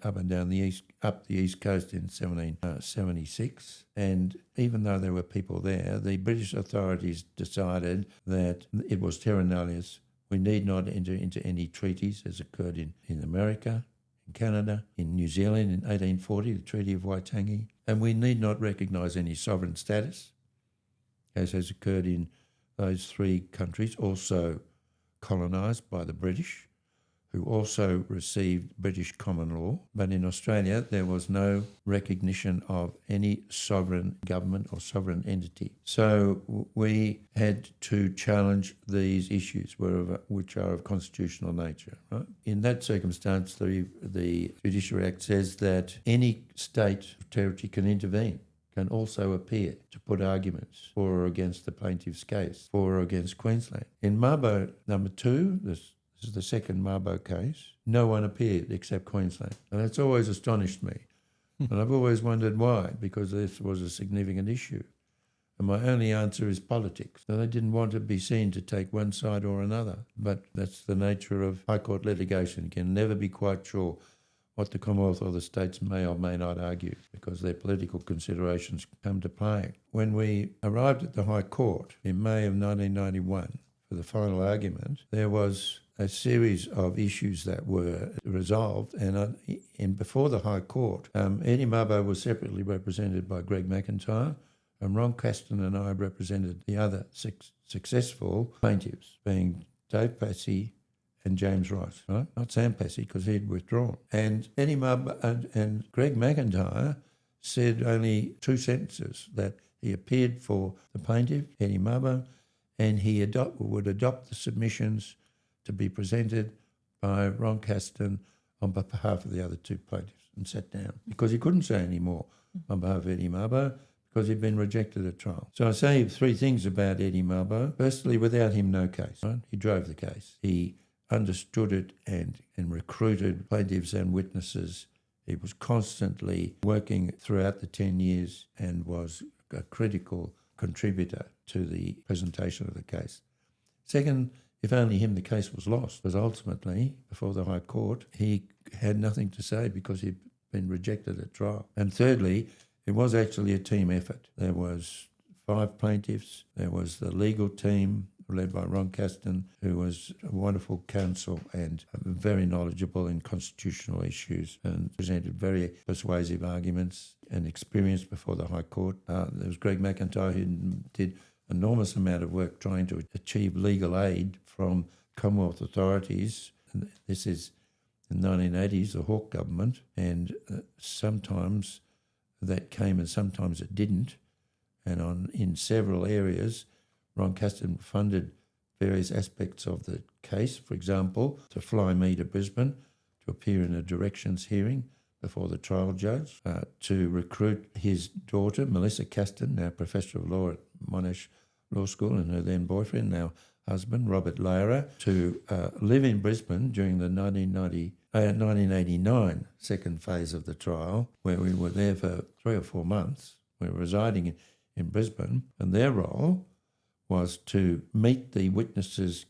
east coast in 1776. And even though there were people there, the British authorities decided that it was terra nullius. We need not enter into any treaties, as occurred in America, in Canada, in New Zealand in 1840, the Treaty of Waitangi, and we need not recognise any sovereign status, as has occurred in those three countries, also colonised by the British, who also received British common law. But in Australia, there was no recognition of any sovereign government or sovereign entity. So we had to challenge these issues, which are of constitutional nature. Right? In that circumstance, the Judiciary Act says that any state or territory can intervene, can also appear to put arguments for or against the plaintiff's case, for or against Queensland. In Mabo number 2, this is the second Mabo case, no one appeared except Queensland. And that's always astonished me. And I've always wondered why, because this was a significant issue. And my only answer is politics. So they didn't want to be seen to take one side or another. But that's the nature of High Court litigation. You can never be quite sure what the Commonwealth or the states may or may not argue, because their political considerations come to play. When we arrived at the High Court in May of 1991 for the final argument, there was a series of issues that were resolved, and before the High Court, Eddie Mabo was separately represented by Greg McIntyre, and Ron Caston and I represented the other successful plaintiffs, being Dave Passy and James Ross, right? Not Sam Passy, because he'd withdrawn. And Eddie Mabo and Greg McIntyre said only 2 sentences, that he appeared for the plaintiff, Eddie Mabo, and he would adopt the submissions to be presented by Ron Caston on behalf of the other 2 plaintiffs, and sat down, because he couldn't say any more on behalf of Eddie Mabo, because he'd been rejected at trial. So I say 3 things about Eddie Mabo. Firstly, without him, no case. Right? He drove the case. He understood it and recruited plaintiffs and witnesses. He was constantly working throughout the 10 years and was a critical contributor to the presentation of the case. Second, if only him, the case was lost, because ultimately, before the High Court, he had nothing to say because he'd been rejected at trial. And thirdly, it was actually a team effort. There was 5 plaintiffs. There was the legal team led by Ron Caston, who was a wonderful counsel and very knowledgeable in constitutional issues and presented very persuasive arguments and experience before the High Court. There was Greg McIntyre, who did enormous amount of work trying to achieve legal aid from Commonwealth authorities. And this is in the 1980s, the Hawke government, and sometimes that came and sometimes it didn't. And in several areas, Ron Caston funded various aspects of the case, for example, to fly me to Brisbane to appear in a directions hearing before the trial judge, to recruit his daughter, Melissa Caston, now Professor of Law at Monash Law School, and her then boyfriend, now husband, Robert Lara, to live in Brisbane during the 1989 second phase of the trial, where we were there for 3 or 4 months. We were residing in Brisbane, and their role was to meet the witnesses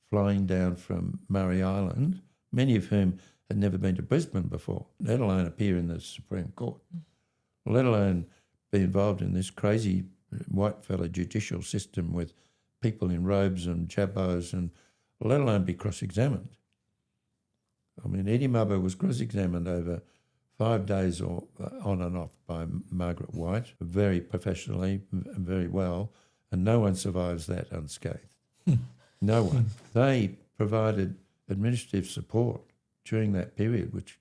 flying down from Murray Island, many of whom had never been to Brisbane before, let alone appear in the Supreme Court, let alone be involved in this crazy white-fella judicial system with people in robes and jabots, and let alone be cross-examined. I mean, Eddie Mabo was cross-examined over 5 days or on and off by Margaret White, very professionally, very well, and no one survives that unscathed. No one. They provided administrative support during that period, which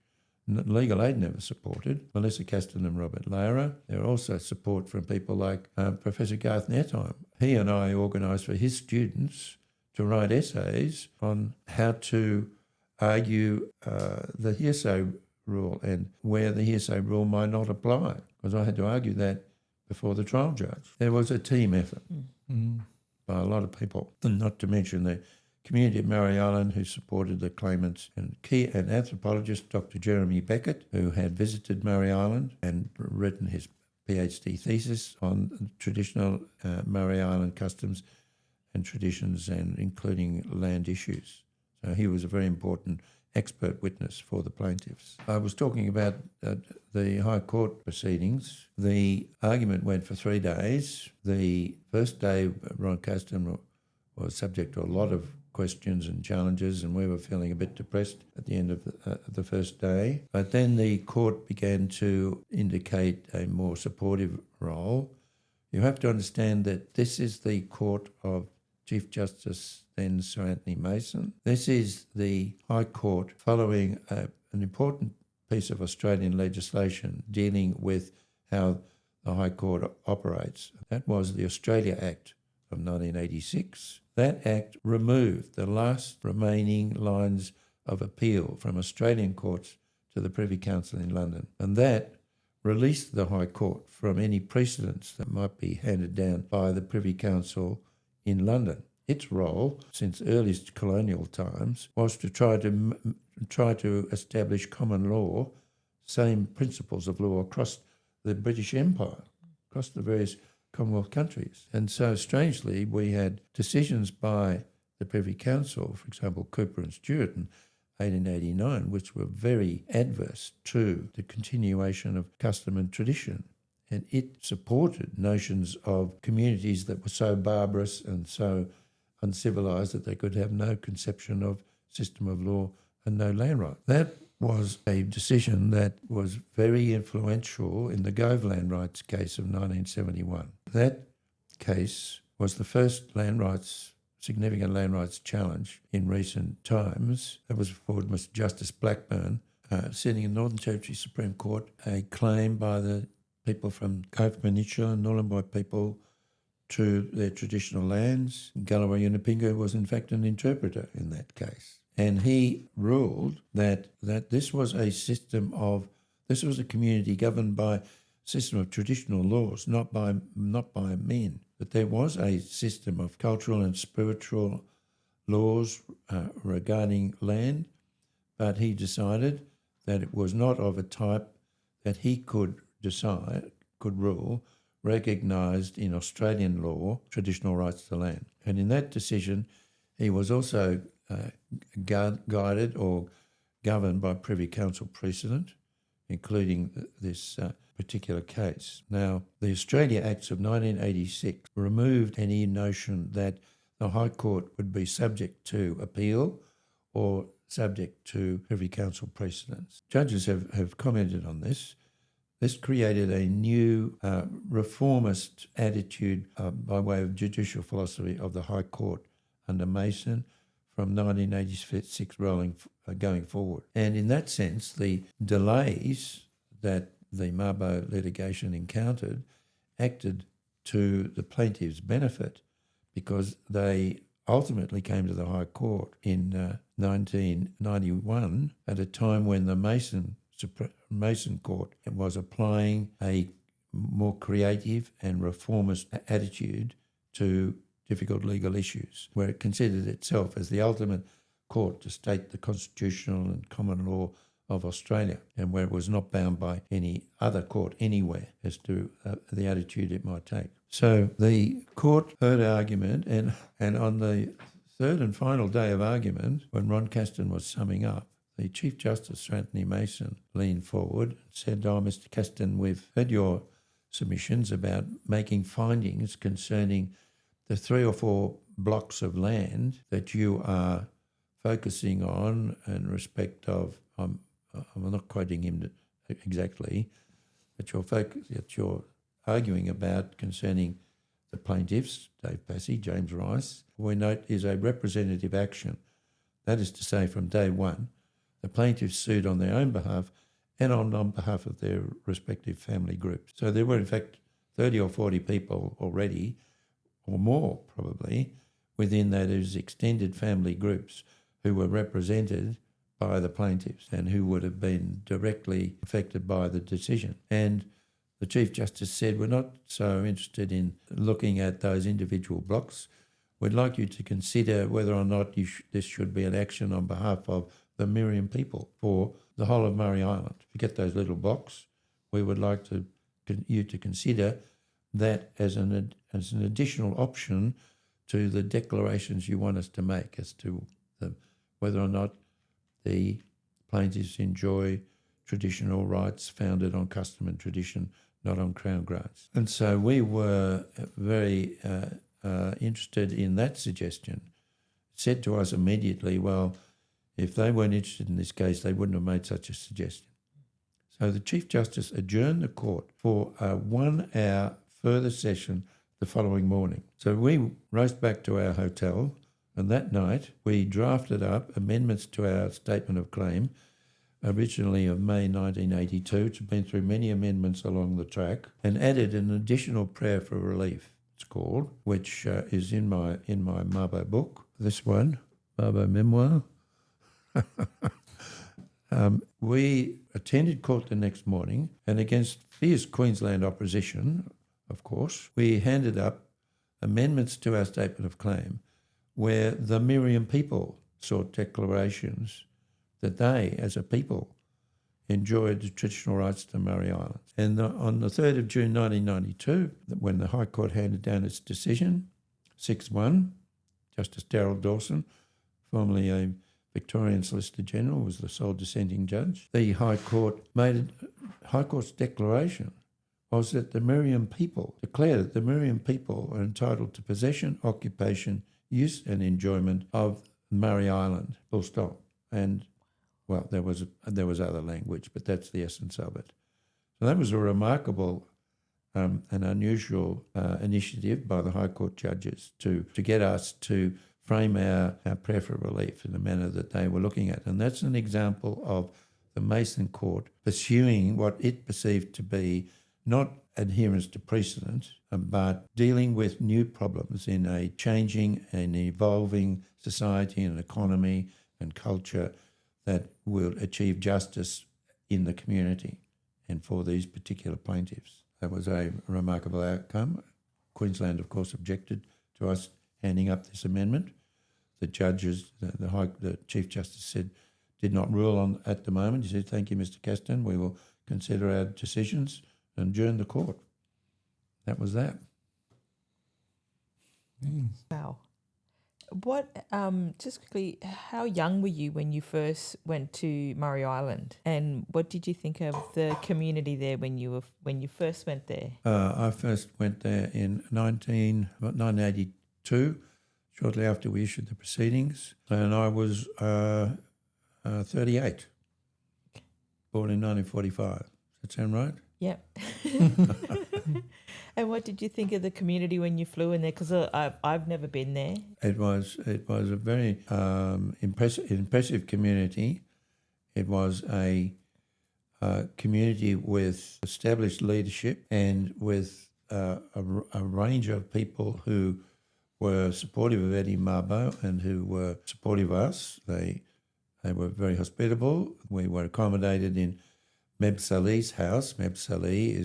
legal aid never supported. Melissa Caston and Robert Lara. There were also support from people like Professor Garth Nettheim. He and I organised for his students to write essays on how to argue the hearsay rule and where the hearsay rule might not apply, because I had to argue that before the trial judge. There was a team effort by a lot of people, and not to mention the community of Murray Island who supported the claimants, and an anthropologist, Dr. Jeremy Beckett, who had visited Murray Island and written his PhD thesis on traditional Murray Island customs and traditions, and including land issues. So he was a very important expert witness for the plaintiffs. I was talking about the High Court proceedings. The argument went for 3 days. The first day, Ron Caston was subject to a lot of questions and challenges, and we were feeling a bit depressed at the end of the first day. But then the court began to indicate a more supportive role. You have to understand that this is the court of Chief Justice then Sir Anthony Mason. This is the High Court following an important piece of Australian legislation dealing with how the High Court operates. That was the Australia Act of 1986. That Act removed the last remaining lines of appeal from Australian courts to the Privy Council in London. And that released the High Court from any precedents that might be handed down by the Privy Council in London. Its role, since earliest colonial times, was to try to establish common law, same principles of law across the British Empire, across the various Commonwealth countries. And so, strangely, we had decisions by the Privy Council, for example, Cooper and Stewart in 1889, which were very adverse to the continuation of custom and tradition. And it supported notions of communities that were so barbarous and so uncivilised that they could have no conception of system of law and no land right. That was a decision that was very influential in the Gove land rights case of 1971. That case was the first significant land rights challenge in recent times. That was before Mr. Justice Blackburn, sitting in Northern Territory Supreme Court, a claim by the people from Gove Peninsula and Nhulunbuy people to their traditional lands. Galloway Yunupingu was in fact an interpreter in that case. And he ruled that this was a community governed by a system of traditional laws, not by men. But there was a system of cultural and spiritual laws regarding land, but he decided that it was not of a type that he could rule, recognised in Australian law, traditional rights to land. And in that decision, he was also guided or governed by Privy Council precedent, including this particular case. Now, the Australia Acts of 1986 removed any notion that the High Court would be subject to appeal or subject to Privy Council precedents. Judges have commented on this. This created a new reformist attitude by way of judicial philosophy of the High Court under Mason from 1986 going forward. And in that sense, the delays that the Mabo litigation encountered acted to the plaintiff's benefit because they ultimately came to the High Court in 1991 at a time when the Mason Court was applying a more creative and reformist attitude to difficult legal issues, where it considered itself as the ultimate court to state the constitutional and common law of Australia, and where it was not bound by any other court anywhere as to the attitude it might take. So the court heard argument, and on the third and final day of argument, when Ron Caston was summing up, the Chief Justice, Sir Anthony Mason, leaned forward and said, Mr. Caston, we've heard your submissions about making findings concerning the 3 or 4 blocks of land that you are focusing on in respect of, I'm not quoting him exactly, that you're arguing about concerning the plaintiffs, Dave Passy, James Rice, we note is a representative action. That is to say, from day one, the plaintiffs sued on their own behalf and on behalf of their respective family groups. So there were, in fact, 30 or 40 people already, or more probably, within those extended family groups who were represented by the plaintiffs and who would have been directly affected by the decision. And the Chief Justice said, we're not so interested in looking at those individual blocks. We'd like you to consider whether or not this should be an action on behalf of the Meriam people for the whole of Murray Island. Forget those little blocks. We would like you to consider that as an additional option to the declarations you want us to make as to whether or not the plaintiffs enjoy traditional rights founded on custom and tradition, not on Crown grants. And so we were very interested in that suggestion. It said to us immediately, well, if they weren't interested in this case, they wouldn't have made such a suggestion. So the Chief Justice adjourned the court for a 1 hour further session the following morning. So we raced back to our hotel, and that night we drafted up amendments to our statement of claim, originally of May 1982. It's been through many amendments along the track, and added an additional prayer for relief, it's called, which is in my Mabo book, this one, Mabo Memoir. We attended court the next morning, and against fierce Queensland opposition, of course, we handed up amendments to our statement of claim where the Meriam people sought declarations that they, as a people, enjoyed the traditional rights to Murray Islands. And on the 3rd of June 1992, when the High Court handed down its decision, 6-1, Justice Darrell Dawson, formerly a Victorian Solicitor General, was the sole dissenting judge. The High Court's declaration was that the Meriam people declared that the Meriam people are entitled to possession, occupation, use and enjoyment of Murray Island, full stop. And, well, there was other language, but that's the essence of it. So that was a remarkable and unusual initiative by the High Court judges to get us to frame our prayer for relief in the manner that they were looking at. And that's an example of the Mason Court pursuing what it perceived to be not adherence to precedent, but dealing with new problems in a changing and evolving society and economy and culture that will achieve justice in the community and for these particular plaintiffs. That was a remarkable outcome. Queensland, of course, objected to us handing up this amendment. The judges, the Chief Justice said, did not rule on at the moment. He said, "Thank you, Mr. Caston. We will consider our decisions," and adjourned the court. That was that. Wow. What, just quickly, how young were you when you first went to Murray Island, and what did you think of the community there when you first went there? I first went there in 1982, shortly after we issued the proceedings, and I was 38, born in 1945. Does that sound right? Yep. And what did you think of the community when you flew in there? Because I've never been there. It was a very impressive community. It was a community with established leadership and with a range of people who were supportive of Eddie Mabo and who were supportive of us. They were very hospitable. We were accommodated in Meb Salih's house. Meb Salih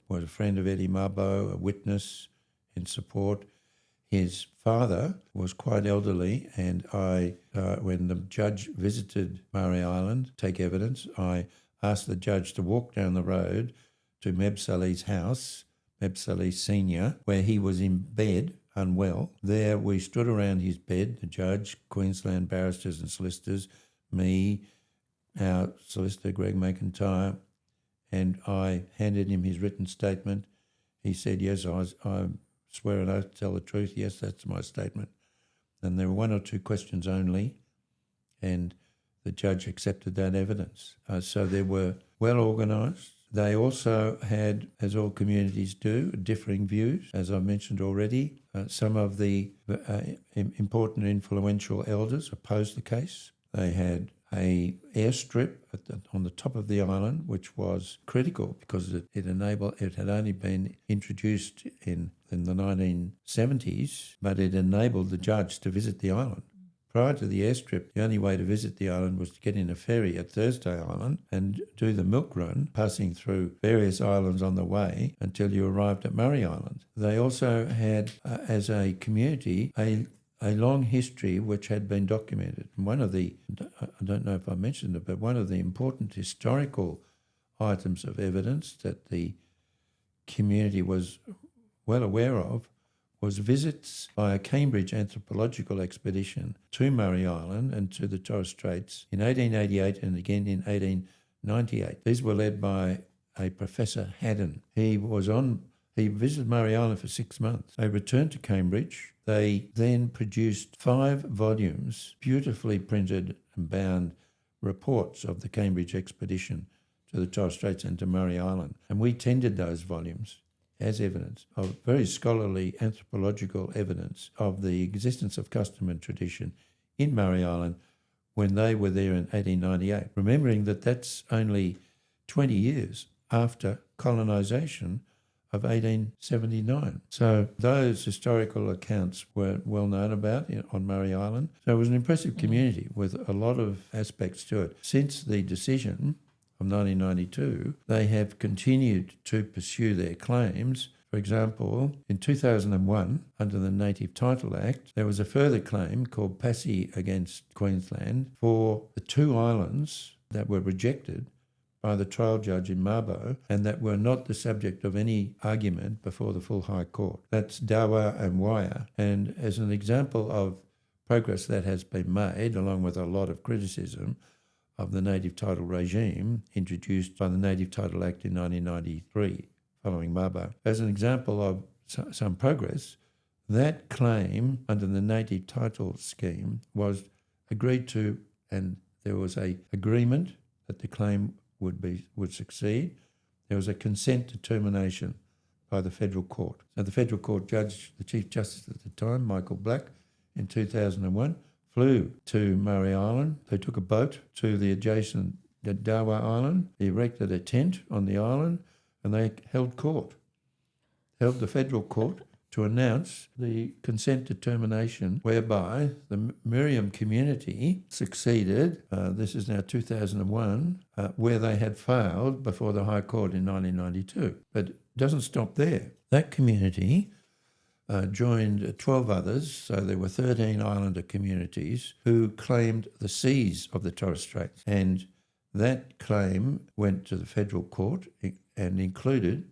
was a friend of Eddie Mabo, a witness in support. His father was quite elderly, and when the judge visited Murray Island to take evidence, I asked the judge to walk down the road to Meb Salih's house, Meb Salih Senior, where he was in bed, unwell. There we stood around his bed, the judge, Queensland barristers and solicitors, me, our solicitor Greg McIntyre, and I handed him his written statement. He said, "Yes, I swear an oath to tell the truth. Yes, that's my statement." And there were one or two questions only, and the judge accepted that evidence. So they were well organised. They also had, as all communities do, differing views, as I mentioned already. Some of the important influential elders opposed the case. They had an airstrip on the top of the island, which was critical because it had only been introduced in the 1970s, but it enabled the judge to visit the island. Prior to the airstrip, the only way to visit the island was to get in a ferry at Thursday Island and do the milk run, passing through various islands on the way until you arrived at Murray Island. They also had, as a community, a long history which had been documented. And one of the, I don't know if I mentioned it, but one of the important historical items of evidence that the community was well aware of was visits by a Cambridge anthropological expedition to Murray Island and to the Torres Straits in 1888 and again in 1898. These were led by a Professor Haddon. He visited Murray Island for 6 months. They returned to Cambridge. They then produced 5 volumes, beautifully printed and bound reports of the Cambridge expedition to the Torres Straits and to Murray Island. And we tendered those volumes as evidence of very scholarly anthropological evidence of the existence of custom and tradition in Murray Island when they were there in 1898, remembering that that's only 20 years after colonisation of 1879. So those historical accounts were well known about on Murray Island. So it was an impressive community with a lot of aspects to it. Since the decision of 1992, they have continued to pursue their claims. For example, in 2001, under the Native Title Act, there was a further claim called Passy against Queensland for the 2 islands that were rejected by the trial judge in Mabo and that were not the subject of any argument before the full High Court. That's Dawa and Waya. And as an example of progress that has been made, along with a lot of criticism of the native title regime introduced by the Native Title Act in 1993 following Mabo, as an example of some progress, that claim under the native title scheme was agreed to, and there was an agreement that the claim would succeed. There was a consent determination by the federal court. So the federal court judge, the Chief Justice at the time, Michael Black, in 2001, flew to Murray Island. They took a boat to the adjacent Dawa Island, they erected a tent on the island, and they held the federal court to announce the consent determination whereby the Meriam community succeeded, this is now 2001, where they had failed before the High Court in 1992. But it doesn't stop there. That community joined 12 others, so there were 13 islander communities who claimed the seas of the Torres Strait. And that claim went to the federal court and included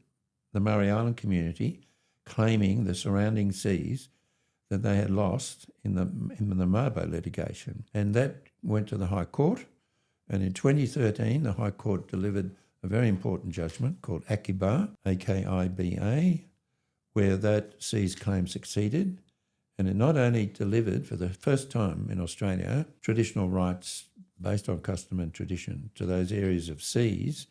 the Murray Island community claiming the surrounding seas that they had lost in the Mabo litigation. And that went to the High Court. And in 2013, the High Court delivered a very important judgment called Akiba, A-K-I-B-A, where that seas claim succeeded. And it not only delivered, for the first time in Australia, traditional rights based on custom and tradition to those areas of seas.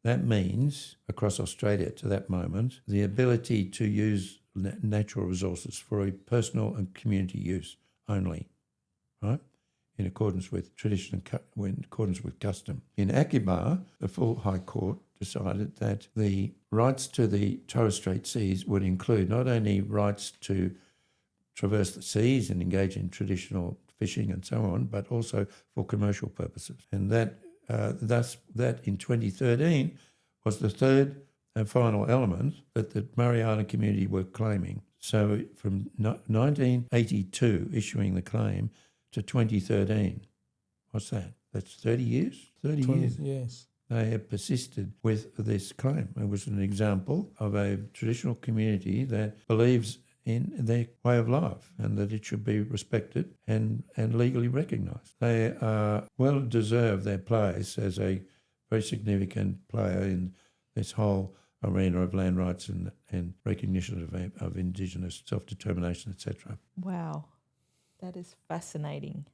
That means, across Australia to that moment, the ability to use natural resources for a personal and community use only, right? In accordance with tradition, in accordance with custom. In Akiba, the full High Court decided that the rights to the Torres Strait seas would include not only rights to traverse the seas and engage in traditional fishing and so on, but also for commercial purposes. And that thus that in 2013 was the third and final element that the Murray Island community were claiming. So from 1982 issuing the claim to 2013, what's that? That's 30 years? 30 years. Yes. They have persisted with this claim. It was an example of a traditional community that believes in their way of life and that it should be respected and legally recognised. They well deserve their place as a very significant player in this whole arena of land rights and recognition of Indigenous self-determination, etc. Wow, that is fascinating.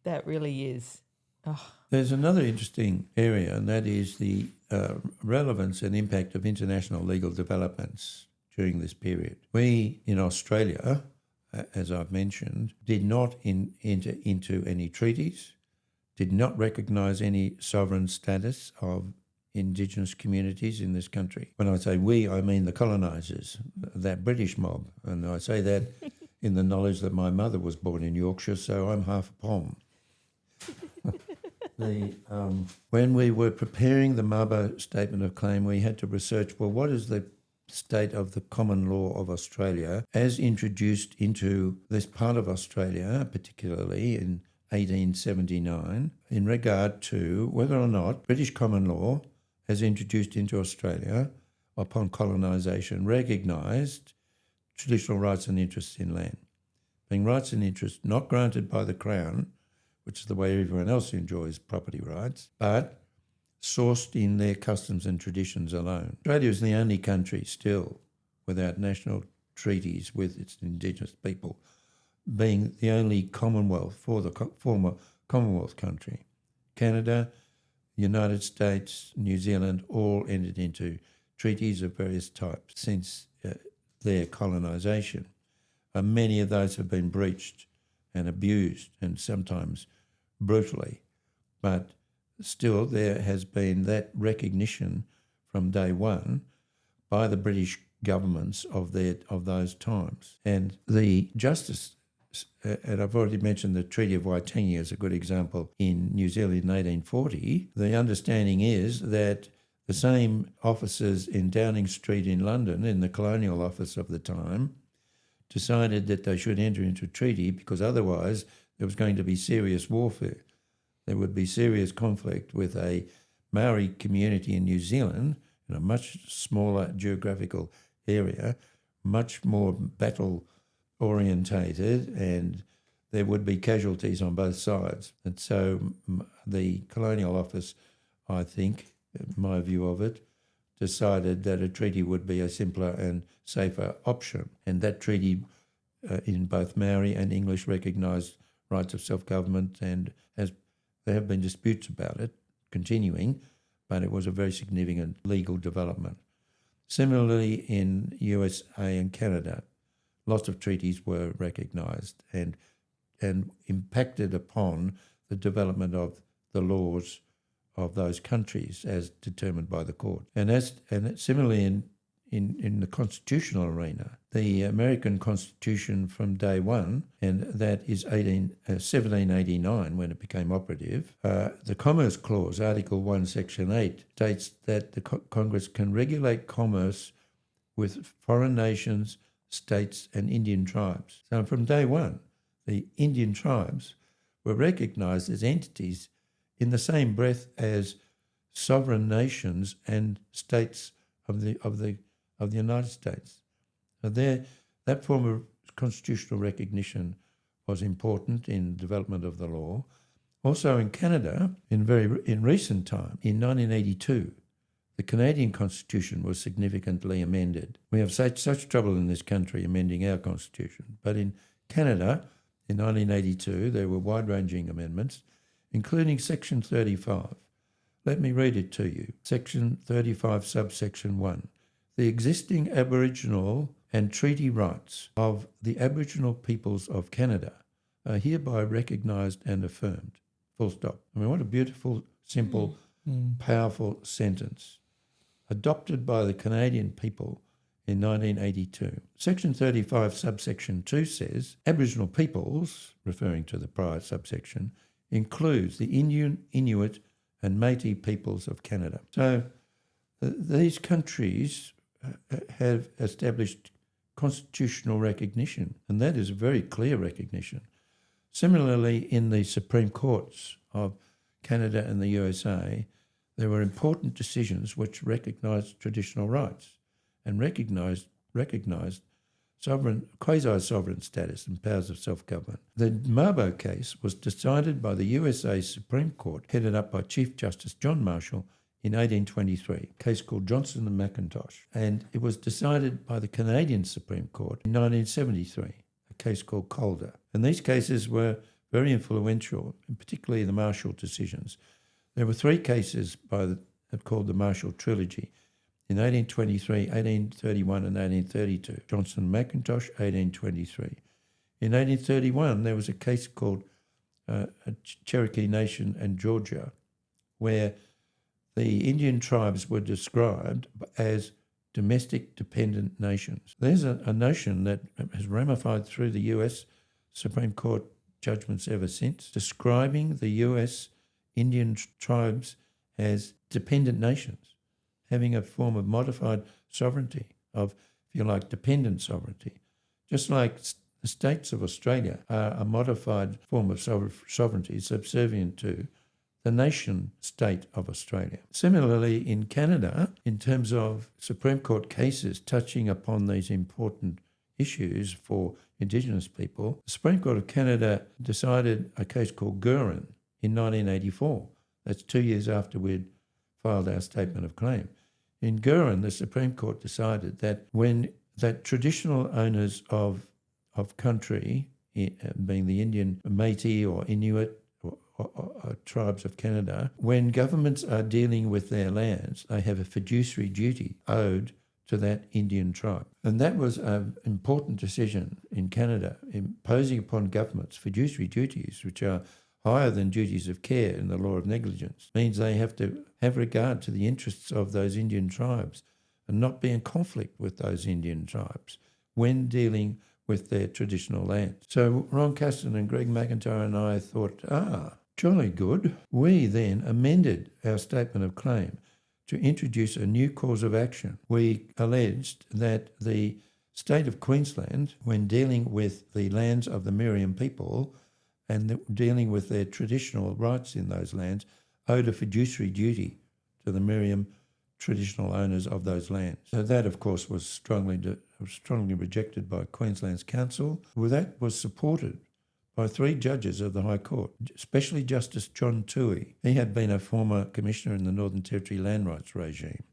That really is. Oh. There's another interesting area, and that is the relevance and impact of international legal developments during this period. We in Australia, as I've mentioned, did not enter into any treaties, did not recognise any sovereign status of Indigenous communities in this country. When I say we, I mean the colonisers, that British mob. And I say that in the knowledge that my mother was born in Yorkshire, so I'm half a Pom. When we were preparing the Mabo Statement of Claim, we had to research, well, what is the state of the common law of Australia as introduced into this part of Australia, particularly in 1879, in regard to whether or not British common law, as introduced into Australia upon colonisation, recognised traditional rights and interests in land, being rights and interests not granted by the Crown, which is the way everyone else enjoys property rights, but sourced in their customs and traditions alone. Australia is the only country still without national treaties with its Indigenous people, being the only Commonwealth for the former Commonwealth country. Canada, United States, New Zealand all entered into treaties of various types since their colonisation. Many of those have been breached and abused, and sometimes brutally, but still there has been that recognition from day one by the British governments of those times. And the justice, and I've already mentioned the Treaty of Waitangi as a good example in New Zealand in 1840, the understanding is that the same officers in Downing Street in London, in the Colonial Office of the time, decided that they should enter into a treaty because otherwise there was going to be serious warfare. There would be serious conflict with a Maori community in New Zealand in a much smaller geographical area, much more battle orientated, and there would be casualties on both sides. And so the Colonial Office, I think, my view of it, decided that a treaty would be a simpler and safer option. And that treaty in both Maori and English recognised rights of self-government, and there have been disputes about it continuing, but it was a very significant legal development. Similarly, in USA and Canada, lots of treaties were recognised and impacted upon the development of the laws of those countries as determined by the court. And similarly in the constitutional arena, the American Constitution from day one, and that is 1789 when it became operative, the Commerce Clause, Article 1, Section 8, states that the Congress can regulate commerce with foreign nations, states and Indian tribes. So from day one, the Indian tribes were recognised as entities in the same breath as sovereign nations and states of the United States. So that form of constitutional recognition was important in the development of the law. Also in Canada, in recent time, in 1982, the Canadian Constitution was significantly amended. We have such trouble in this country amending our Constitution, but in Canada, in 1982, there were wide-ranging amendments, including Section 35. Let me read it to you. Section 35, subsection 1. The existing Aboriginal and treaty rights of the Aboriginal peoples of Canada are hereby recognised and affirmed. Full stop. I mean, what a beautiful, simple, powerful sentence. Adopted by the Canadian people in 1982. Section 35, subsection 2 says, Aboriginal peoples, referring to the prior subsection, includes the Indian, Inuit and Métis peoples of Canada. So these countries have established constitutional recognition, and that is a very clear recognition. Similarly, in the Supreme Courts of Canada and the USA, there were important decisions which recognised traditional rights and recognised quasi-sovereign status and powers of self-government. The Mabo case was decided by the USA Supreme Court, headed up by Chief Justice John Marshall, in 1823, a case called Johnson and McIntosh. And it was decided by the Canadian Supreme Court in 1973, a case called Calder. And these cases were very influential, and particularly the Marshall decisions. There were three cases called the Marshall Trilogy in 1823, 1831 and 1832. Johnson and McIntosh, 1823. In 1831, there was a case called Cherokee Nation and Georgia, where the Indian tribes were described as domestic dependent nations. There's a notion that has ramified through the US Supreme Court judgments ever since, describing the US Indian tribes as dependent nations, having a form of modified sovereignty, of, if you like, dependent sovereignty. Just like the states of Australia are a modified form of sovereignty subservient to the nation state of Australia. Similarly, in Canada, in terms of Supreme Court cases touching upon these important issues for Indigenous people, the Supreme Court of Canada decided a case called Gurin in 1984. That's 2 years after we'd filed our statement of claim. In Gurin, the Supreme Court decided that that traditional owners of country, being the Indian Métis or Inuit or tribes of Canada, when governments are dealing with their lands, they have a fiduciary duty owed to that Indian tribe. And that was an important decision in Canada, imposing upon governments fiduciary duties, which are higher than duties of care in the law of negligence, means they have to have regard to the interests of those Indian tribes and not be in conflict with those Indian tribes when dealing with their traditional lands. So Ron Caston and Greg McIntyre and I thought, jolly good. We then amended our statement of claim to introduce a new cause of action. We alleged that the state of Queensland, when dealing with the lands of the Meriam people and dealing with their traditional rights in those lands, owed a fiduciary duty to the Meriam traditional owners of those lands. So that, of course, was strongly rejected by Queensland's counsel. Well, that was supported by 3 judges of the High Court, especially Justice John Toohey. He had been a former commissioner in the Northern Territory land rights regime,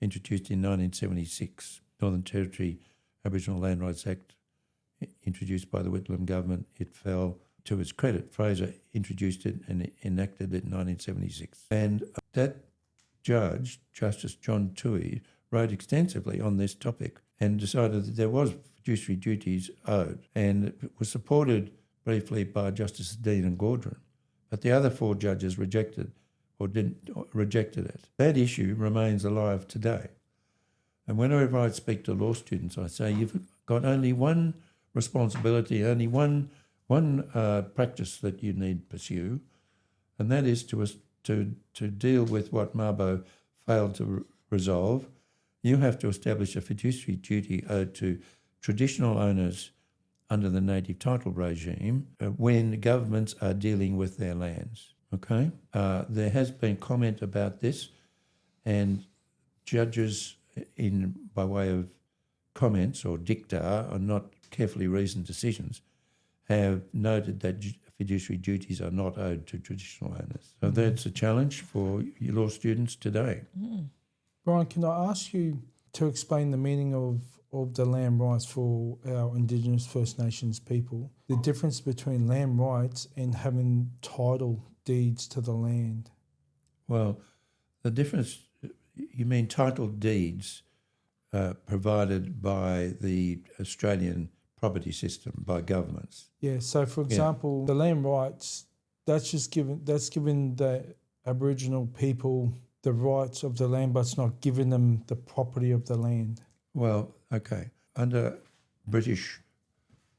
introduced in 1976. Northern Territory Aboriginal Land Rights Act, introduced by the Whitlam government. It fell. To his credit, Fraser introduced it and enacted it in 1976. And that judge, Justice John Toohey, wrote extensively on this topic and decided that there was fiduciary duties owed, and it was supported briefly by Justices Dean and Gaudron. But the other 4 judges rejected it. That issue remains alive today. And whenever I speak to law students, I say, you've got only one responsibility, only one practice that you need to pursue, and that is to deal with what Mabo failed to resolve. You have to establish a fiduciary duty owed to traditional owners under the native title regime when governments are dealing with their lands. Okay? There has been comment about this, and judges, by way of comments or dicta, or not carefully reasoned decisions, have noted that fiduciary duties are not owed to traditional owners. So that's a challenge for your law students today. Bryan, can I ask you to explain the meaning of the land rights for our Indigenous First Nations people, the difference between land rights and having title deeds to the land? Well, the difference, you mean title deeds provided by the Australian property system, by governments. Yeah, so for example, the land rights, that's given the Aboriginal people the rights of the land, but it's not giving them the property of the land. Well, okay. Under British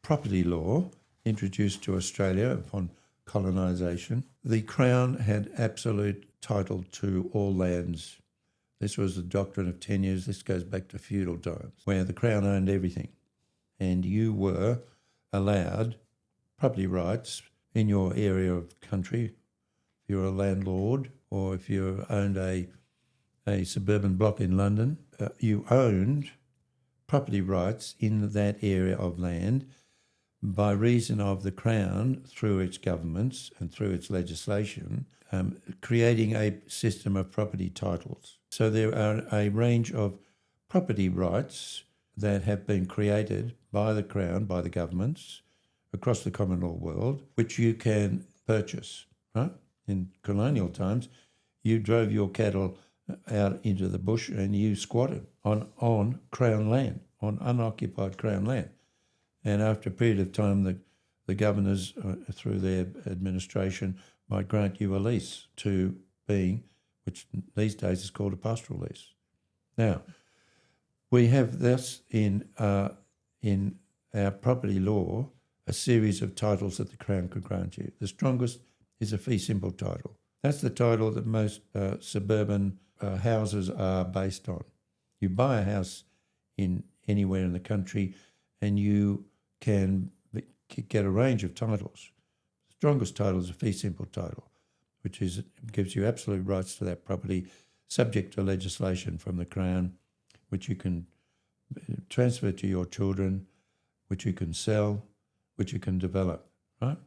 property law introduced to Australia upon colonisation, the Crown had absolute title to all lands. This was the doctrine of tenures. This goes back to feudal times, where the Crown owned everything, and you were allowed property rights in your area of country. If you're a landlord, or if you owned a suburban block in London, you owned property rights in that area of land by reason of the Crown, through its governments and through its legislation, creating a system of property titles. So there are a range of property rights that have been created by the Crown, by the governments across the common law world, which you can purchase, right? In colonial times, you drove your cattle out into the bush and you squatted on Crown land, on unoccupied Crown land. And after a period of time, the governors, through their administration, might grant you a lease to being, which these days is called a pastoral lease. Now, we have this in our property law, a series of titles that the Crown could grant you. The strongest is a fee simple title. That's the title that most suburban houses are based on. You buy a house anywhere in the country and you can get a range of titles. The strongest title is a fee simple title, which gives you absolute rights to that property, subject to legislation from the Crown, which you can transfer to your children which you can sell, which you can develop, right?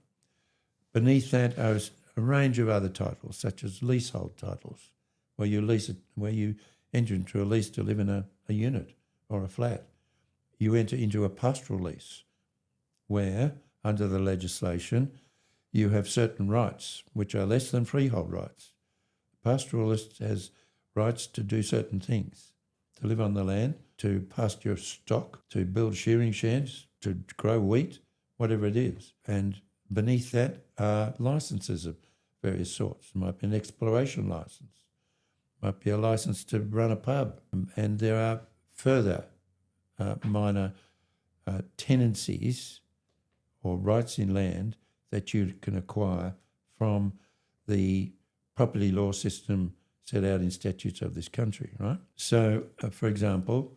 Beneath that are a range of other titles, such as leasehold titles, where you enter into a lease to live in a unit or a flat. You enter into a pastoral lease, where, under the legislation, you have certain rights which are less than freehold rights. The pastoralist has rights to do certain things, to live on the land, to pasture stock, to build shearing sheds, to grow wheat, whatever it is. And beneath that are licences of various sorts. It might be an exploration licence, might be a licence to run a pub, and there are further minor tenancies or rights in land that you can acquire from the property law system set out in statutes of this country, right? So, for example,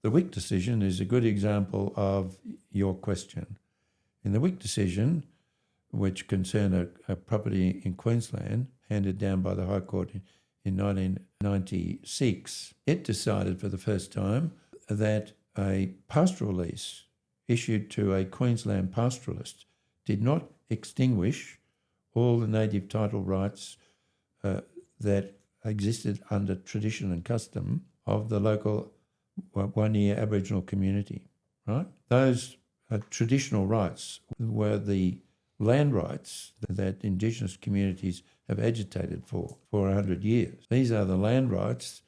the Wick decision is a good example of your question. In the Wick decision, which concerned a property in Queensland handed down by the High Court in 1996, it decided for the first time that a pastoral lease issued to a Queensland pastoralist did not extinguish all the native title rights that existed under tradition and custom of the local one-year Aboriginal community, right? Those traditional rights were the land rights that Indigenous communities have agitated for 100 years. These are the land rights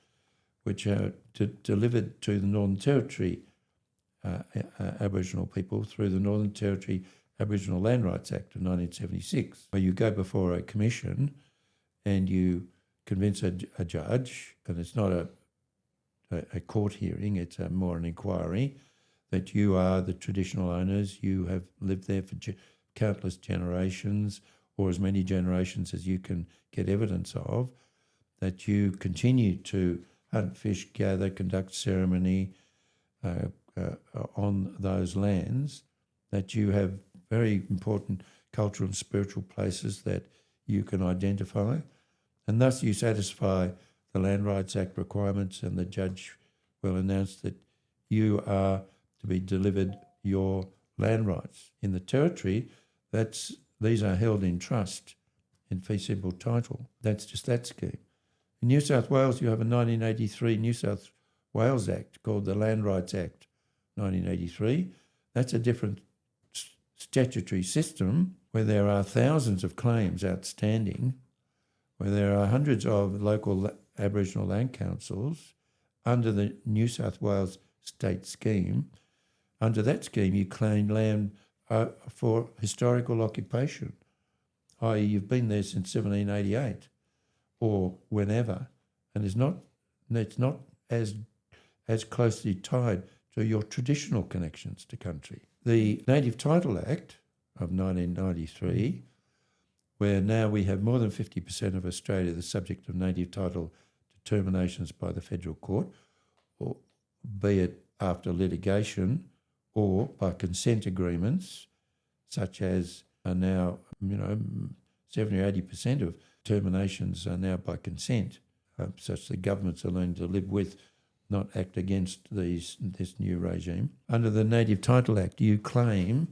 which are delivered to the Northern Territory Aboriginal people through the Northern Territory Aboriginal Land Rights Act of 1976, where you go before a commission and you convince a judge, and it's not a court hearing, it's more an inquiry, that you are the traditional owners, you have lived there for countless generations, or as many generations as you can get evidence of, that you continue to hunt, fish, gather, conduct ceremony on those lands, that you have very important cultural and spiritual places that you can identify, and thus you satisfy the Land Rights Act requirements, and the judge will announce that you are to be delivered your land rights. In the Territory, these are held in trust in fee simple title. That's just that scheme. In New South Wales, you have a 1983 New South Wales Act called the Land Rights Act 1983. That's a different statutory system where there are thousands of claims outstanding, where there are hundreds of local Aboriginal land councils under the New South Wales state scheme. Under that scheme, you claim land for historical occupation, i.e. you've been there since 1788 or whenever, and it's not as closely tied to your traditional connections to country. The Native Title Act of 1993, where now we have more than 50% of Australia the subject of native title determinations by the Federal Court, or be it after litigation or by consent agreements, such as are now, 70 or 80% of terminations are now by consent, such that governments are learning to live with, not act against this new regime. Under the Native Title Act, you claim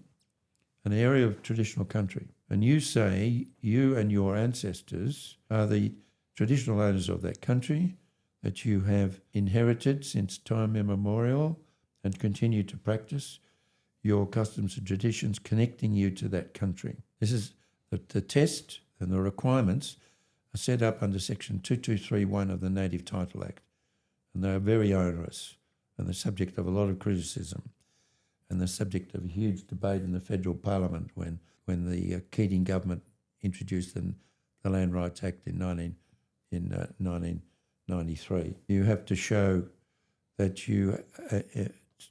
an area of traditional country, and you say you and your ancestors are the traditional owners of that country, that you have inherited since time immemorial and continue to practice your customs and traditions connecting you to that country. This is the test, and the requirements are set up under Section 2231 of the Native Title Act, and they are very onerous and the subject of a lot of criticism and the subject of a huge debate in the federal parliament when the Keating government introduced the Land Rights Act in 1993. You have to show that you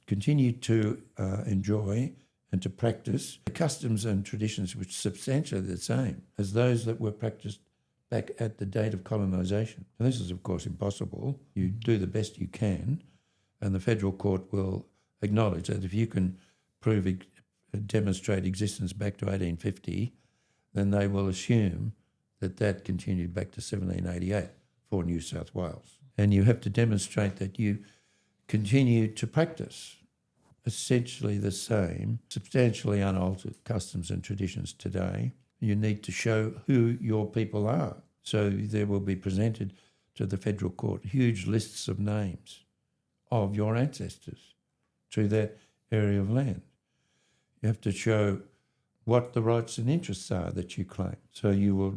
continue to enjoy and to practice the customs and traditions which are substantially the same as those that were practiced back at the date of colonisation. And this is, of course, impossible. You do the best you can, and the federal court will acknowledge that if you can demonstrate existence back to 1850, then they will assume that continued back to 1788 for New South Wales. And you have to demonstrate that you continue to practice essentially the same, substantially unaltered customs and traditions today. You need to show who your people are. So there will be presented to the federal court huge lists of names of your ancestors to that area of land. You have to show what the rights and interests are that you claim. So you will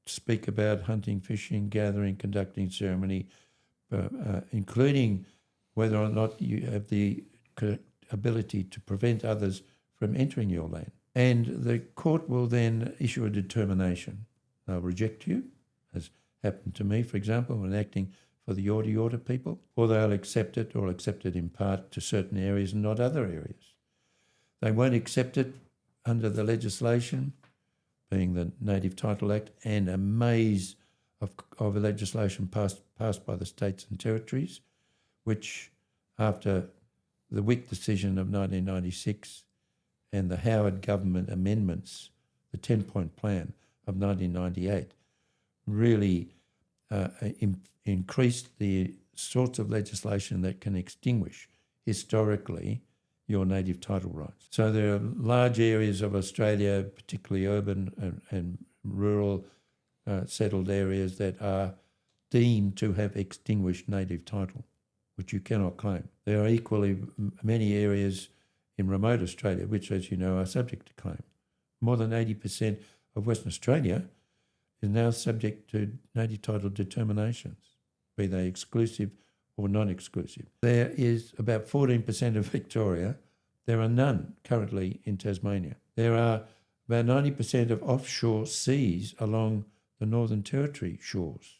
speak about hunting, fishing, gathering, conducting ceremony, including whether or not you have the ability to prevent others from entering your land. And the court will then issue a determination. They'll reject you, as happened to me, for example, when acting for the Yorta Yorta people, or they'll accept it or accept it in part to certain areas and not other areas. They won't accept it under the legislation, being the Native Title Act, and a maze of legislation passed by the states and territories, which after the Wick decision of 1996 and the Howard government amendments, the 10-point plan of 1998, really increased the sorts of legislation that can extinguish historically your native title rights. So there are large areas of Australia, particularly urban and rural settled areas, that are deemed to have extinguished native title, which you cannot claim. There are equally many areas in remote Australia, which, as you know, are subject to claim. More than 80% of Western Australia is now subject to native title determinations, be they exclusive or non-exclusive. There is about 14% of Victoria. There are none currently in Tasmania. There are about 90% of offshore seas along the Northern Territory shores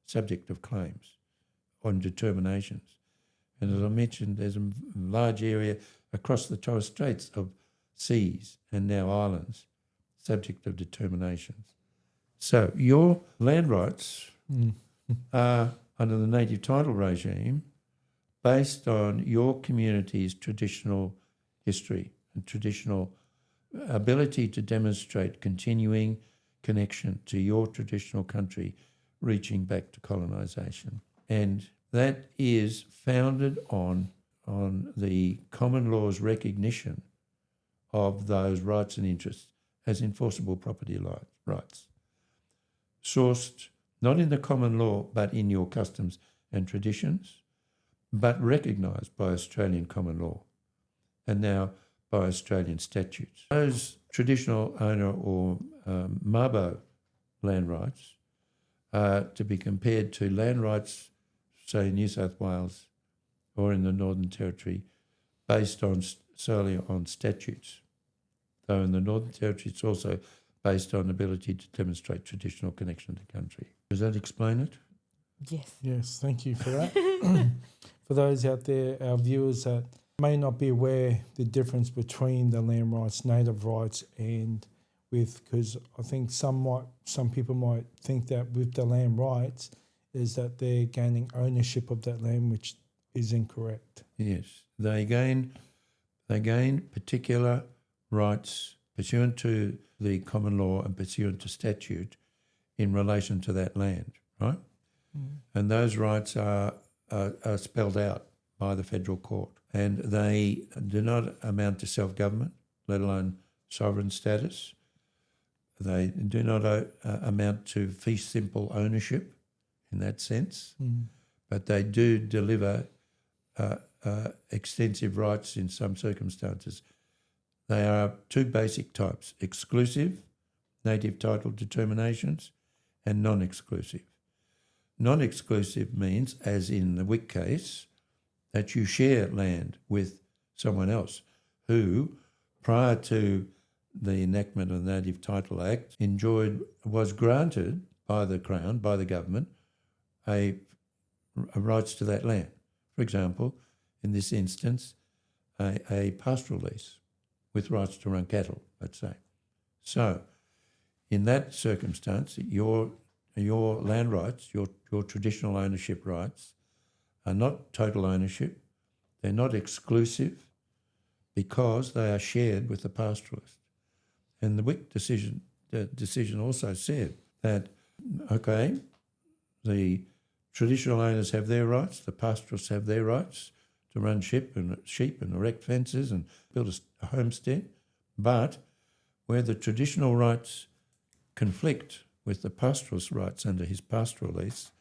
subject of claims on determinations. And as I mentioned, there's a large area across the Torres Straits of seas and now islands subject of determinations. So your land rights are under the native title regime based on your community's traditional history and traditional ability to demonstrate continuing connection to your traditional country reaching back to colonisation. And that is founded on the common law's recognition of those rights and interests as enforceable property rights, sourced not in the common law but in your customs and traditions, but recognised by Australian common law and now by Australian statutes. Those traditional owner or Mabo land rights are to be compared to land rights, say, in New South Wales or in the Northern Territory, based on solely on statutes. Though in the Northern Territory it's also based on ability to demonstrate traditional connection to country. Does that explain it? Yes. Yes, thank you for that. For those out there, our viewers that may not be aware the difference between the land rights, native rights, and because I think some people might think that with the land rights is that they're gaining ownership of that land, which is incorrect. Yes, they gain particular rights pursuant to the common law and pursuant to statute in relation to that land, right? Mm. And those rights are spelled out by the federal court, and they do not amount to self-government, let alone sovereign status. They do not amount to fee simple ownership in that sense, but they do deliver extensive rights in some circumstances. They are two basic types: exclusive, native title determinations, and non-exclusive. Non-exclusive means, as in the Wick case, that you share land with someone else who, prior to the enactment of the Native Title Act, was granted by the Crown, by the government, a rights to that land. For example, in this instance, a pastoral lease with rights to run cattle, let's say. So, in that circumstance, your land rights, your traditional ownership rights, are not total ownership. They're not exclusive because they are shared with the pastoralist. And the Wick decision also said that, okay, the traditional owners have their rights, the pastoralists have their rights to run sheep and erect fences and build a homestead. But where the traditional rights conflict with the pastoralist rights under his pastoral lease,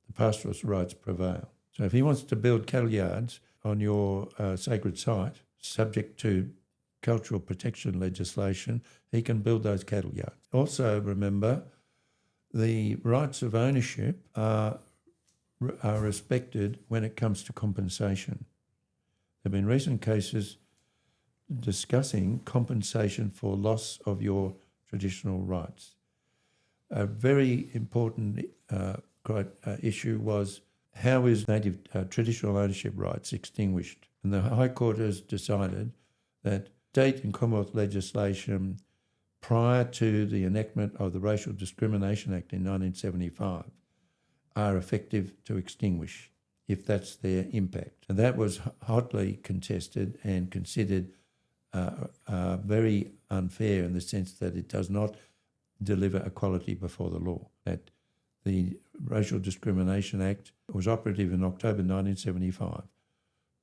the pastoralist rights prevail. So if he wants to build cattle yards on your sacred site, subject to cultural protection legislation, he can build those cattle yards. Also remember, the rights of ownership are respected when it comes to compensation. There have been recent cases discussing compensation for loss of your traditional rights. A very important issue was, how is native traditional ownership rights extinguished? And the High Court has decided that state and Commonwealth legislation prior to the enactment of the Racial Discrimination Act in 1975 are effective to extinguish if that's their impact. And that was hotly contested and considered very unfair in the sense that it does not deliver equality before the law. That the Racial Discrimination Act was operative in October 1975,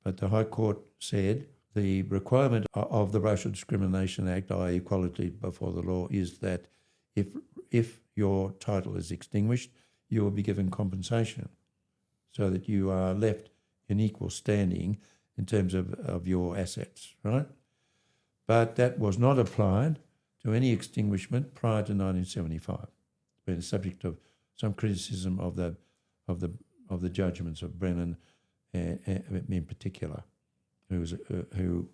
but the High Court said the requirement of the Racial Discrimination Act, i.e. equality before the law, is that if your title is extinguished, you will be given compensation so that you are left in equal standing in terms of your assets, right? But that was not applied to any extinguishment prior to 1975. It's been the subject of some criticism of the judgments of Brennan in particular, who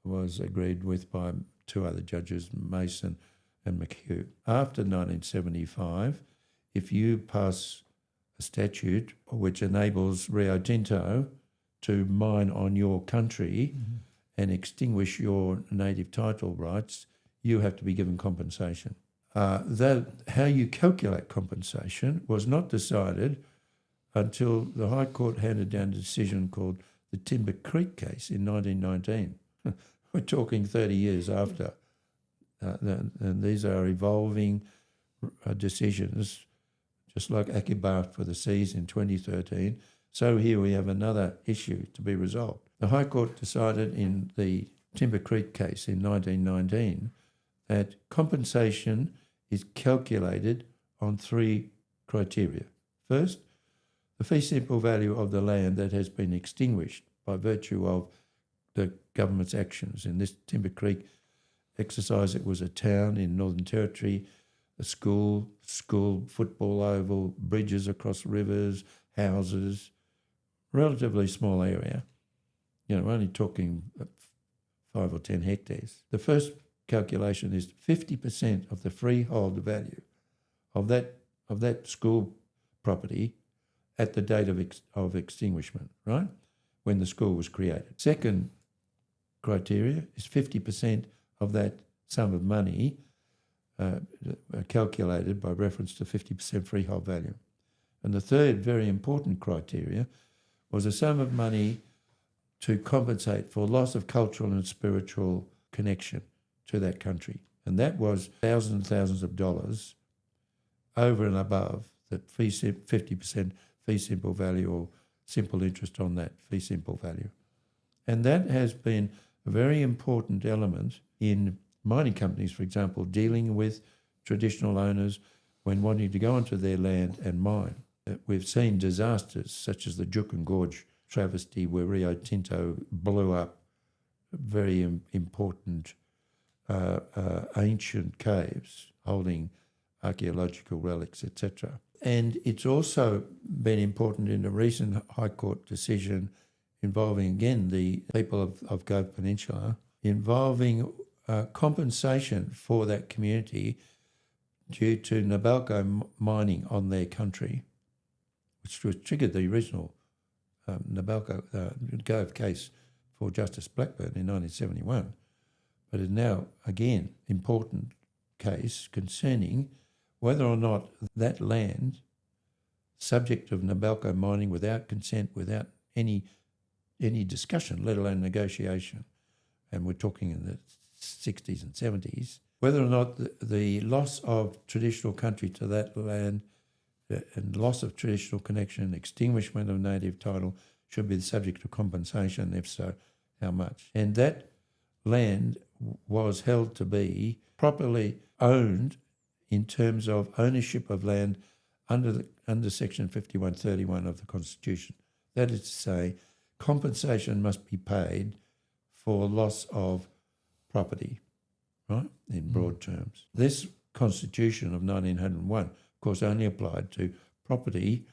was agreed with by two other judges, Mason and McHugh. After 1975, if you pass a statute which enables Rio Tinto to mine on your country and extinguish your native title rights, you have to be given compensation. How you calculate compensation was not decided until the High Court handed down a decision called the Timber Creek case in 1919. We're talking 30 years after. And these are evolving decisions, just like Akibar for the Seas in 2013. So here we have another issue to be resolved. The High Court decided in the Timber Creek case in 1919 that compensation is calculated on three criteria. First, the fee simple value of the land that has been extinguished by virtue of the government's actions. In this Timber Creek exercise, it was a town in Northern Territory, a school, football oval, bridges across rivers, houses, relatively small area. You know, we're only talking 5 or 10 hectares. The first calculation is 50% of the freehold value of that school property at the date of extinguishment, right? When the school was created. Second criteria is 50% of that sum of money calculated by reference to 50% freehold value. And the third very important criteria was a sum of money to compensate for loss of cultural and spiritual connection to that country. And that was thousands and thousands of dollars over and above that 50% fee simple value or simple interest on that fee simple value. And that has been a very important element in mining companies, for example, dealing with traditional owners when wanting to go onto their land and mine. We've seen disasters such as the Juukan Gorge travesty where Rio Tinto blew up very important ancient caves holding archaeological relics, etc. And it's also been important in a recent High Court decision involving, again, the people of Gove Peninsula, involving compensation for that community due to Nabalco mining on their country, which was triggered the original Nabalco Gove case for Justice Blackburn in 1971, but is now, again, important case concerning whether or not that land, subject of Nabalco mining without consent, without any discussion, let alone negotiation, and we're talking in the 60s and 70s, whether or not the loss of traditional country to that land and loss of traditional connection, extinguishment of native title should be subject to compensation, if so, how much. And that land was held to be properly owned in terms of ownership of land under Section 5131 of the Constitution. That is to say, compensation must be paid for loss of property, right, in broad terms. This Constitution of 1901, of course, only applied to property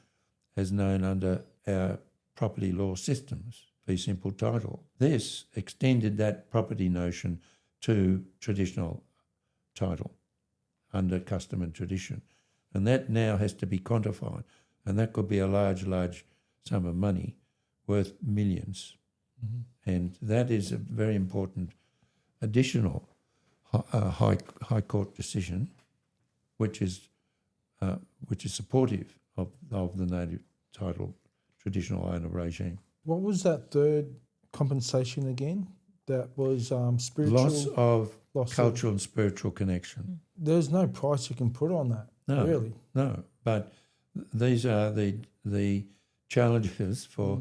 as known under our property law systems, fee simple title. This extended that property notion to traditional title under custom and tradition. And that now has to be quantified. And that could be a large sum of money worth millions. Mm-hmm. And that is a very important additional high court decision, which is supportive of the native title traditional owner regime. What was that third compensation again? That was spiritual loss cultural and spiritual connection. There's no price you can put on that. No, really. No, but these are the challenges for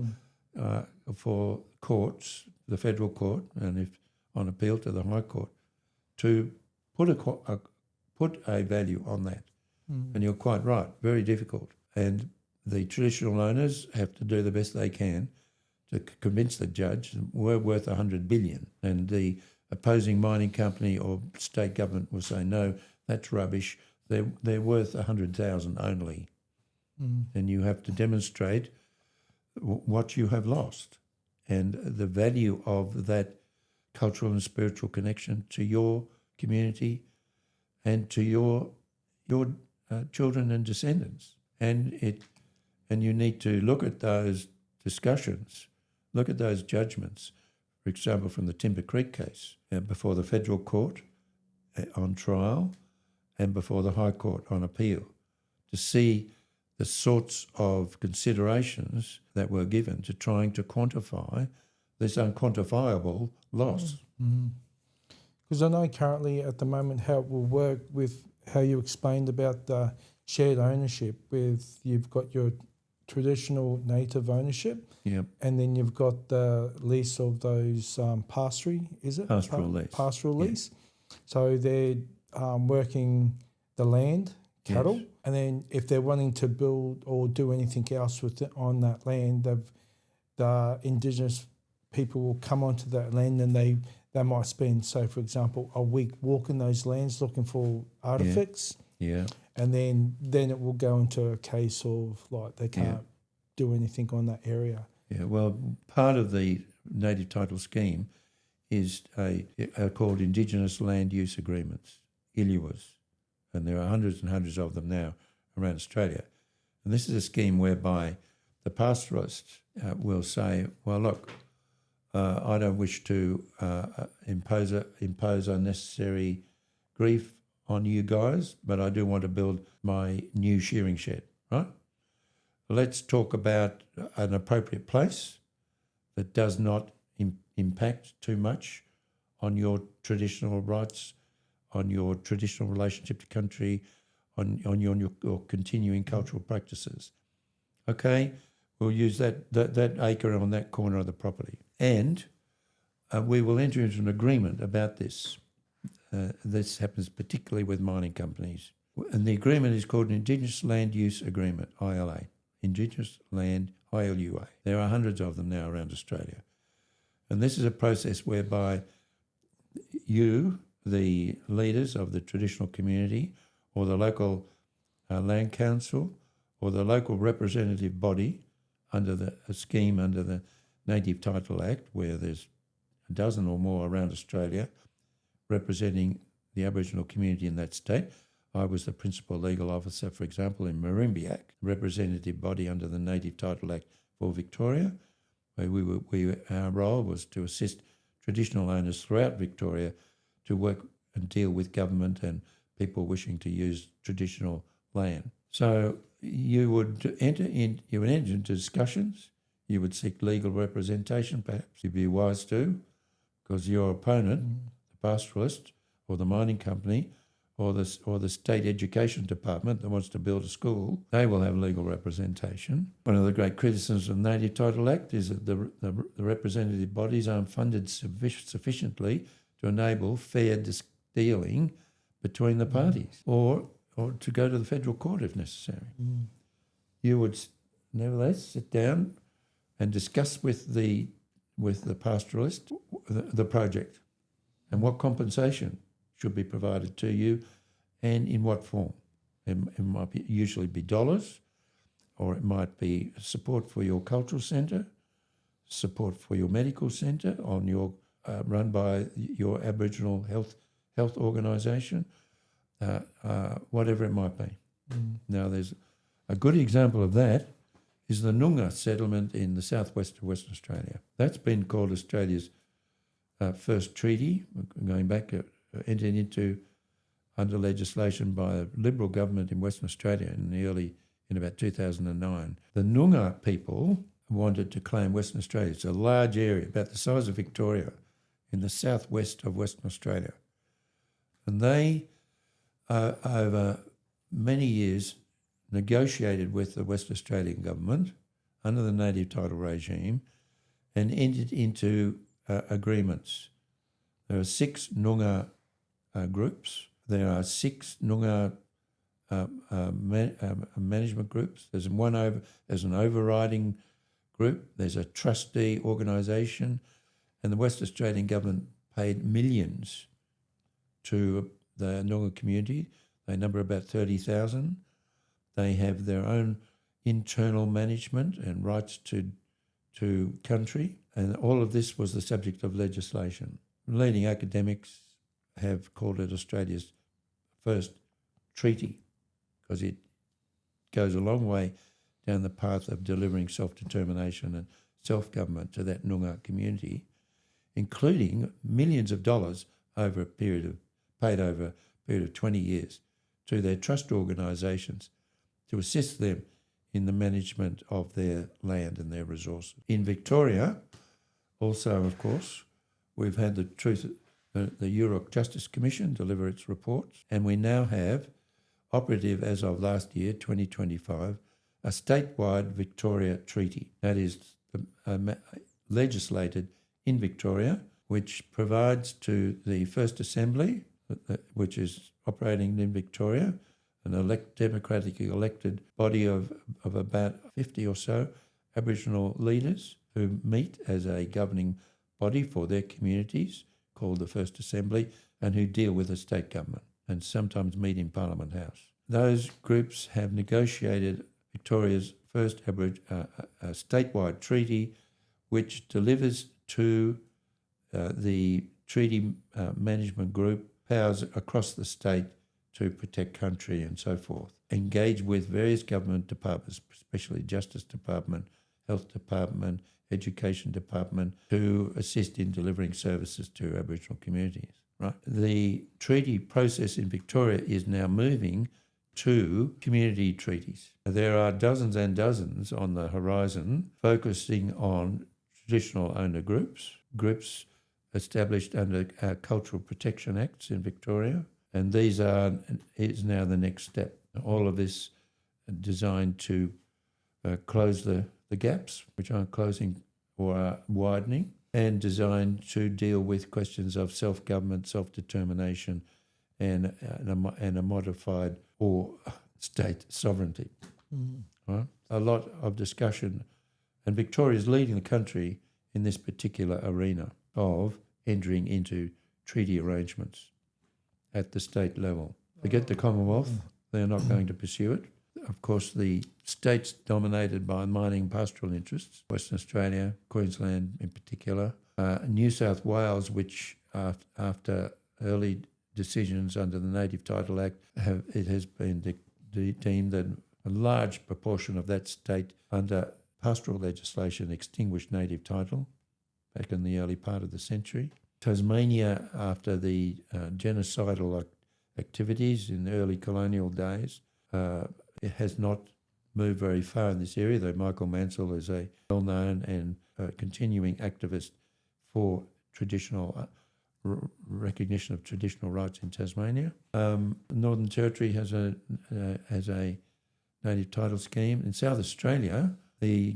courts, the federal court, and if on appeal to the High Court, to put a value on that. And you're quite right, very difficult. And the traditional owners have to do the best they can to convince the judge we're worth $100 billion. And the opposing mining company or state government will say, no, that's rubbish. They're worth 100,000 only. And you have to demonstrate what you have lost and the value of that cultural and spiritual connection to your community and to your children and descendants. And you need to look at those discussions, look at those judgments, for example, from the Timber Creek case, before the federal court on trial and before the High Court on appeal, to see the sorts of considerations that were given to trying to quantify this unquantifiable loss. Because I know currently at the moment how it will work with how you explained about the shared ownership with you've got your traditional native ownership, and then you've got the lease of those pastoral lease. So they're working the land, cattle, and then if they're wanting to build or do anything else with it on that land, the Indigenous people will come onto that land and they might spend, so for example, a week walking those lands looking for artifacts. And then it will go into a case of like they can't do anything on that area. Well, part of the native title scheme is called Indigenous Land Use Agreements, ILUAs, and there are hundreds and hundreds of them now around Australia. And this is a scheme whereby the pastoralist will say, well, look, I don't wish to impose unnecessary grief on you guys, but I do want to build my new shearing shed, right? Let's talk about an appropriate place that does not impact too much on your traditional rights, on your traditional relationship to country, on your continuing cultural practices. Okay, we'll use that acre on that corner of the property. And we will enter into an agreement about this. This happens particularly with mining companies. And the agreement is called an Indigenous Land Use Agreement, ILA, Indigenous Land, ILUA. There are hundreds of them now around Australia. And this is a process whereby you, the leaders of the traditional community or the local land council or the local representative body under a scheme under the Native Title Act, where there's a dozen or more around Australia representing the Aboriginal community in that state. I was the principal legal officer, for example, in Meriam, representative body under the Native Title Act for Victoria, where our role was to assist traditional owners throughout Victoria to work and deal with government and people wishing to use traditional land. So you would enter into discussions. You would seek legal representation, perhaps. You'd be wise to, because your opponent, the pastoralist or the mining company or the state education department that wants to build a school, they will have legal representation. One of the great criticisms of the Native Title Act is that the representative bodies aren't funded sufficiently to enable fair dealing between the parties, or to go to the federal court if necessary. You would nevertheless sit down and discuss with the pastoralist the project and what compensation should be provided to you and in what form. It might usually be dollars, or it might be support for your cultural centre, support for your medical centre run by your Aboriginal health organisation, whatever it might be. Now, there's a good example of that is the Noongar settlement in the southwest of Western Australia. That's been called Australia's first treaty, going back, entered into under legislation by a Liberal government in Western Australia in about 2009. The Noongar people wanted to claim Western Australia. It's a large area, about the size of Victoria, in the southwest of Western Australia. And they, over many years, negotiated with the West Australian government under the native title regime and entered into agreements. There are 6 Noongar groups. There are 6 Noongar management groups. There's an overriding group. There's a trustee organisation, and the West Australian government paid millions to the Noongar community. They number about 30,000. They have their own internal management and rights to country, and all of this was the subject of legislation. Leading academics have called it Australia's first treaty because it goes a long way down the path of delivering self-determination and self-government to that Noongar community, including millions of dollars paid over a period of 20 years to their trust organisations to assist them in the management of their land and their resources. In Victoria, also, of course, we've had the Europe Justice Commission deliver its reports, and we now have, operative as of last year, 2025, a statewide Victoria Treaty. That is legislated in Victoria, which provides to the First Assembly, which is operating in Victoria, an democratically elected body of about 50 or so Aboriginal leaders who meet as a governing body for their communities called the First Assembly and who deal with the state government and sometimes meet in Parliament House. Those groups have negotiated Victoria's first statewide treaty which delivers to the treaty management group powers across the state to protect country and so forth. Engage with various government departments, especially Justice Department, Health Department, Education Department, to assist in delivering services to Aboriginal communities. Right. The treaty process in Victoria is now moving to community treaties. There are dozens and dozens on the horizon focusing on traditional owner groups established under our Cultural Protection Acts in Victoria, and is now the next step. All of this designed to close the gaps, which aren't closing or are widening, and designed to deal with questions of self-government, self-determination, and a modified or state sovereignty. Right? A lot of discussion, and Victoria is leading the country in this particular arena of entering into treaty arrangements at the state level. Forget the Commonwealth, they're not going to pursue it. Of course, the states dominated by mining pastoral interests, Western Australia, Queensland in particular, New South Wales, which after early decisions under the Native Title Act, it has been deemed that a large proportion of that state under pastoral legislation extinguished native title back in the early part of the century. Tasmania, after the genocidal activities in the early colonial days, it has not moved very far in this area, though Michael Mansell is a well-known and continuing activist for traditional recognition of traditional rights in Tasmania. The Northern Territory has a native title scheme. In South Australia, the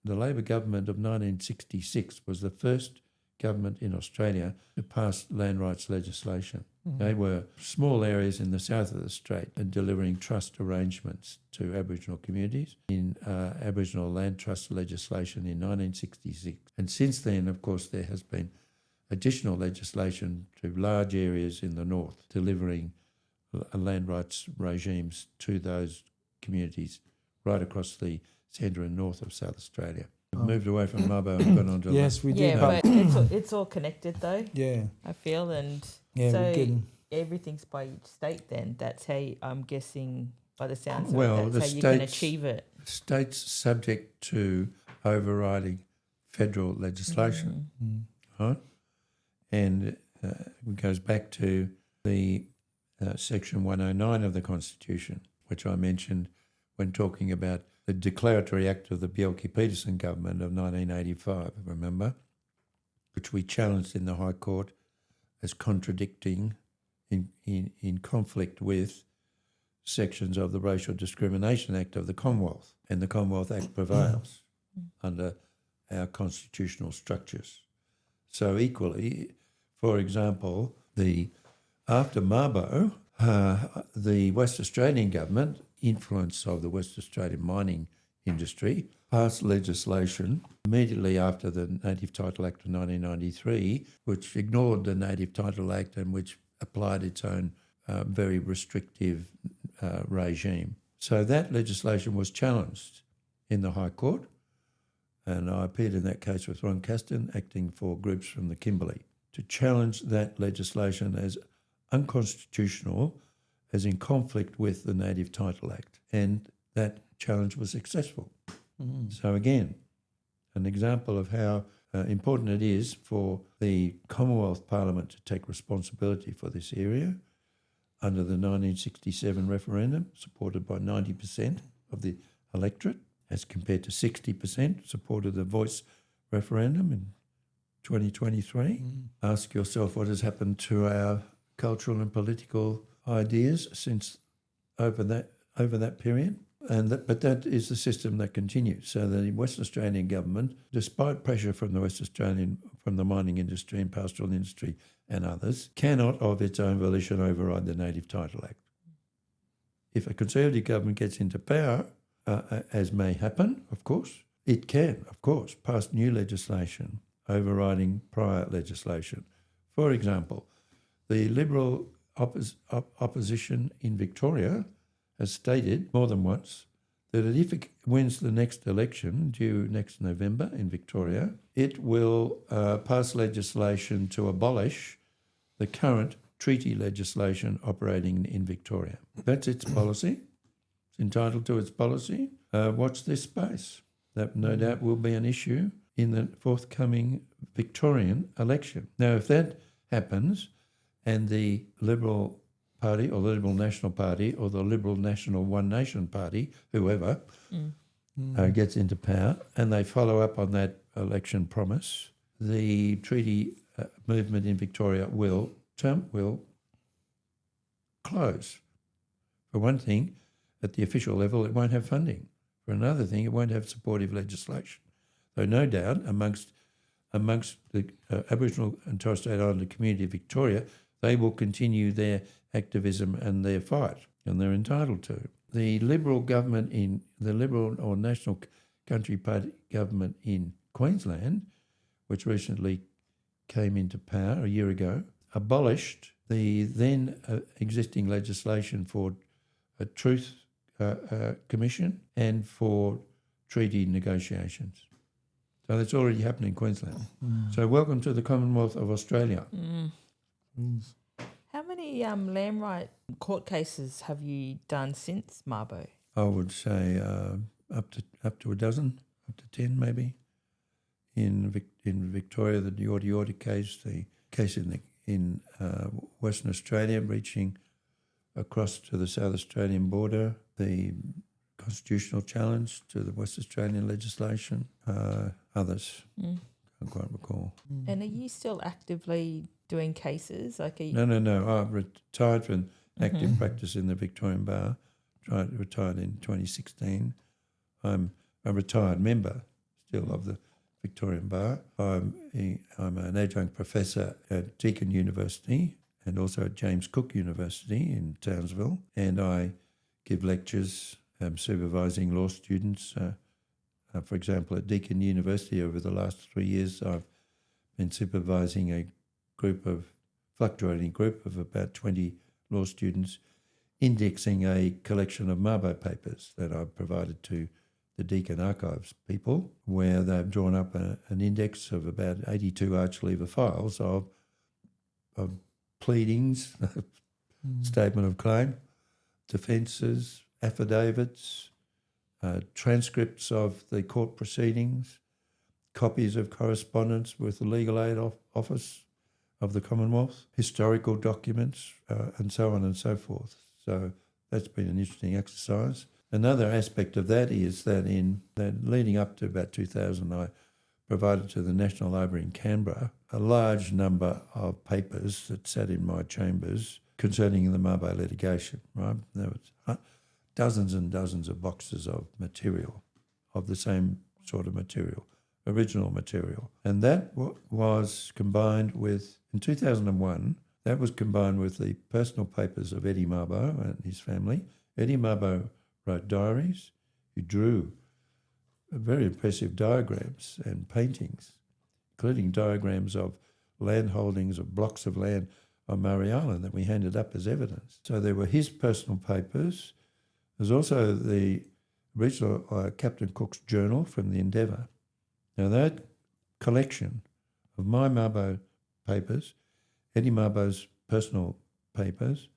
Labor government of 1966 was the first government in Australia to pass land rights legislation. They were small areas in the south of the Strait and delivering trust arrangements to Aboriginal communities in Aboriginal land trust legislation in 1966. And since then, of course, there has been additional legislation to large areas in the north, delivering land rights regimes to those communities right across the centre and north of South Australia. We've moved away from Mabo and gone on to Yes, we did. Yeah, but it's all connected though. Yeah. I feel, and Yeah, so we're getting... everything's by each state. Then that's how I'm guessing by the sounds of Well, it, the that's how you can states- achieve it. States subject to overriding federal legislation, right? And it goes back to the Section 109 of the Constitution, which I mentioned when talking about the Declaratory Act of the Bjelke-Petersen government of 1985, remember, which we challenged in the High Court as contradicting in conflict with sections of the Racial Discrimination Act of the Commonwealth. And the Commonwealth Act prevails under our constitutional structures. So equally, for example, after Mabo, the West Australian government, influence of the West Australian mining industry, passed legislation immediately after the Native Title Act of 1993, which ignored the Native Title Act and which applied its own very restrictive regime. So that legislation was challenged in the High Court, and I appeared in that case with Ron Caston, acting for groups from the Kimberley, to challenge that legislation as unconstitutional, as in conflict with the Native Title Act. And that challenge was successful. So again, an example of how important it is for the Commonwealth Parliament to take responsibility for this area under the 1967 referendum, supported by 90% of the electorate, as compared to 60% supported the Voice referendum in 2023. Ask yourself what has happened to our cultural and political ideas since over that period. But that is the system that continues. So the West Australian government, despite pressure from the mining industry and pastoral industry and others, cannot of its own volition override the Native Title Act. If a Conservative government gets into power, as may happen, of course, it can, of course, pass new legislation overriding prior legislation. For example, the Liberal opposition in Victoria has stated more than once that if it wins the next election, due next November in Victoria, it will pass legislation to abolish the current treaty legislation operating in Victoria. That's its policy. It's entitled to its policy. Watch this space. That no doubt will be an issue in the forthcoming Victorian election. Now, if that happens and the Liberal Party or the Liberal National Party or the Liberal National One Nation Party, whoever, gets into power and they follow up on that election promise, the treaty movement in Victoria will close. For one thing, at the official level, it won't have funding. For another thing, it won't have supportive legislation. So no doubt amongst the Aboriginal and Torres Strait Islander community of Victoria, they will continue their activism and their fight, and they're entitled to. The Liberal government the Liberal or National Country Party government in Queensland, which recently came into power a year ago, abolished the then existing legislation for a truth commission and for treaty negotiations. So that's already happening in Queensland. So welcome to the Commonwealth of Australia. How many land right court cases have you done since Mabo? I would say up to a dozen, up to 10 maybe. In Victoria, the Yorta Yorta case, the case in Western Australia reaching across to the South Australian border, the constitutional challenge to the West Australian legislation, others. I can't recall. And are you still actively doing cases? Like, are you, No. I've retired from active practice in the Victorian Bar. Retired in 2016. I'm a retired member still of the Victorian Bar. I'm an adjunct professor at Deakin University and also at James Cook University in Townsville, and I give lectures supervising law students. For example, at Deakin University over the last 3 years, I've been supervising a fluctuating group of about 20 law students, indexing a collection of Mabo papers that I've provided to the Deakin Archives people, where they've drawn up an index of about 82 arch lever files of pleadings, statement of claim, defences, affidavits, transcripts of the court proceedings, copies of correspondence with the Legal Aid Office of the Commonwealth, historical documents, and so on and so forth. So that's been an interesting exercise. Another aspect of that is that leading up to about 2000, I provided to the National Library in Canberra a large number of papers that sat in my chambers concerning the Mabo litigation. Right, there was dozens and dozens of boxes of material, of the same sort of material, original material, and that was combined with, in 2001, that was combined with the personal papers of Eddie Mabo and his family. Eddie Mabo wrote diaries. He drew very impressive diagrams and paintings, including diagrams of land holdings of blocks of land on Murray Island that we handed up as evidence. So there were his personal papers. There's also the original Captain Cook's journal from the Endeavour. Now that collection of my Mabo papers, Eddie Mabo's personal papers,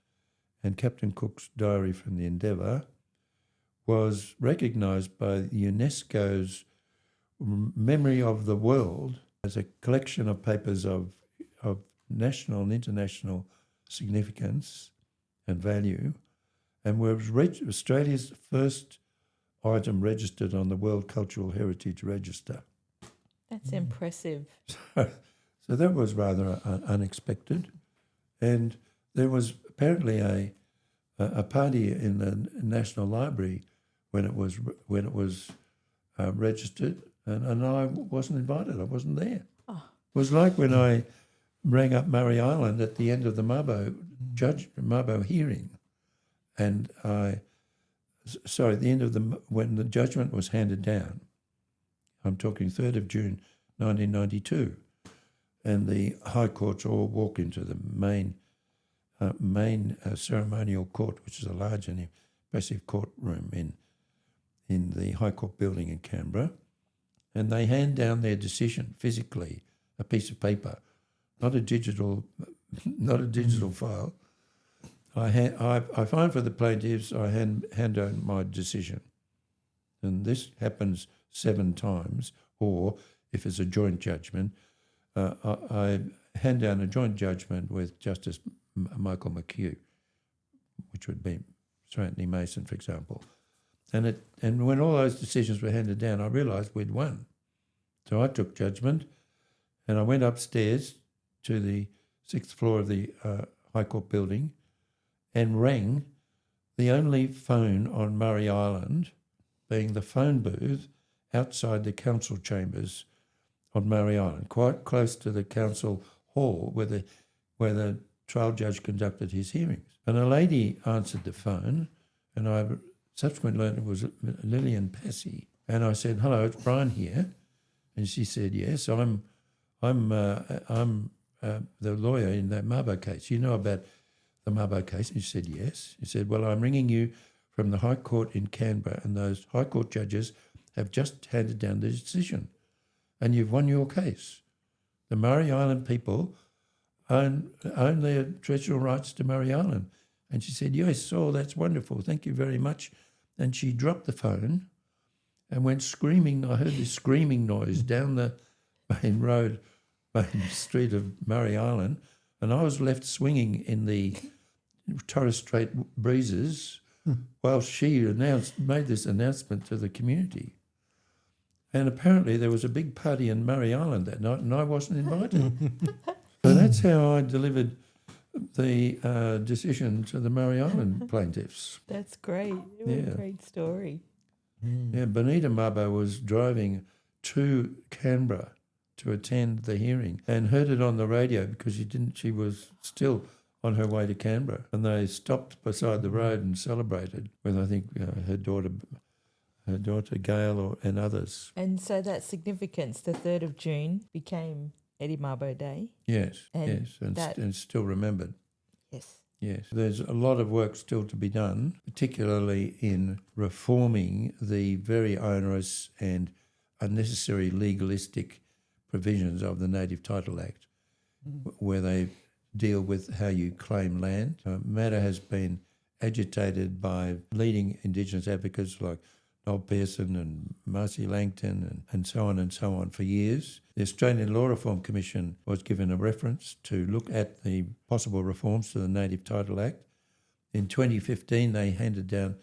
and Captain Cook's diary from the Endeavour was recognised by UNESCO's Memory of the World as a collection of papers of national and international significance and value, and was Australia's first item registered on the World Cultural Heritage Register. that's impressive. So that was rather unexpected, and there was apparently a party in the National Library when it was registered, and I wasn't invited. I wasn't there. Oh. It was like when I rang up Murray Island at the end of the Mabo hearing, and when the judgment was handed down. I'm talking 3rd of June 1992. And the High Courts all walk into the main ceremonial court, which is a large and impressive courtroom in the High Court building in Canberra, and they hand down their decision physically, a piece of paper, not a digital file. I find for the plaintiffs, I hand down my decision, and this happens 7 times, or if it's a joint judgment. I hand down a joint judgment with Justice Michael McHugh, which would be Sir Anthony Mason, for example. And when all those decisions were handed down, I realised we'd won. So I took judgment, and I went upstairs to the 6th floor of the High Court building and rang the only phone on Murray Island, being the phone booth outside the council chambers on Murray Island, quite close to the council hall where the trial judge conducted his hearings. And a lady answered the phone, and I subsequently learned it was Lillian Passy. And I said, "Hello, it's Bryan here." And she said, "Yes, I'm the lawyer in that Mabo case. You know about the Mabo case?" And she said, "Yes." She said, "Well, I'm ringing you from the High Court in Canberra, and those High Court judges have just handed down the decision, and you've won your case. The Murray Island people own their traditional rights to Murray Island." And she said, "Yes, oh, that's wonderful. Thank you very much." And she dropped the phone and went screaming. I heard this screaming noise down the main street of Murray Island, and I was left swinging in the Torres Strait breezes while she made this announcement to the community. And apparently there was a big party in Murray Island that night and I wasn't invited. So that's how I delivered the decision to the Murray Island plaintiffs. That's great. What a great story. Yeah, Bonita Mabo was driving to Canberra to attend the hearing and heard it on the radio because she was still on her way to Canberra, and they stopped beside the road and celebrated with, I think, her daughter Gail and others. And so that significance, the 3rd of June, became Eddie Mabo Day. Yes, And and still remembered. Yes. Yes, there's a lot of work still to be done, particularly in reforming the very onerous and unnecessary legalistic provisions of the Native Title Act, where they deal with how you claim land. Matter has been agitated by leading Indigenous advocates like Noel Pearson and Marcy Langton and so on for years. The Australian Law Reform Commission was given a reference to look at the possible reforms to the Native Title Act. In 2015, they handed down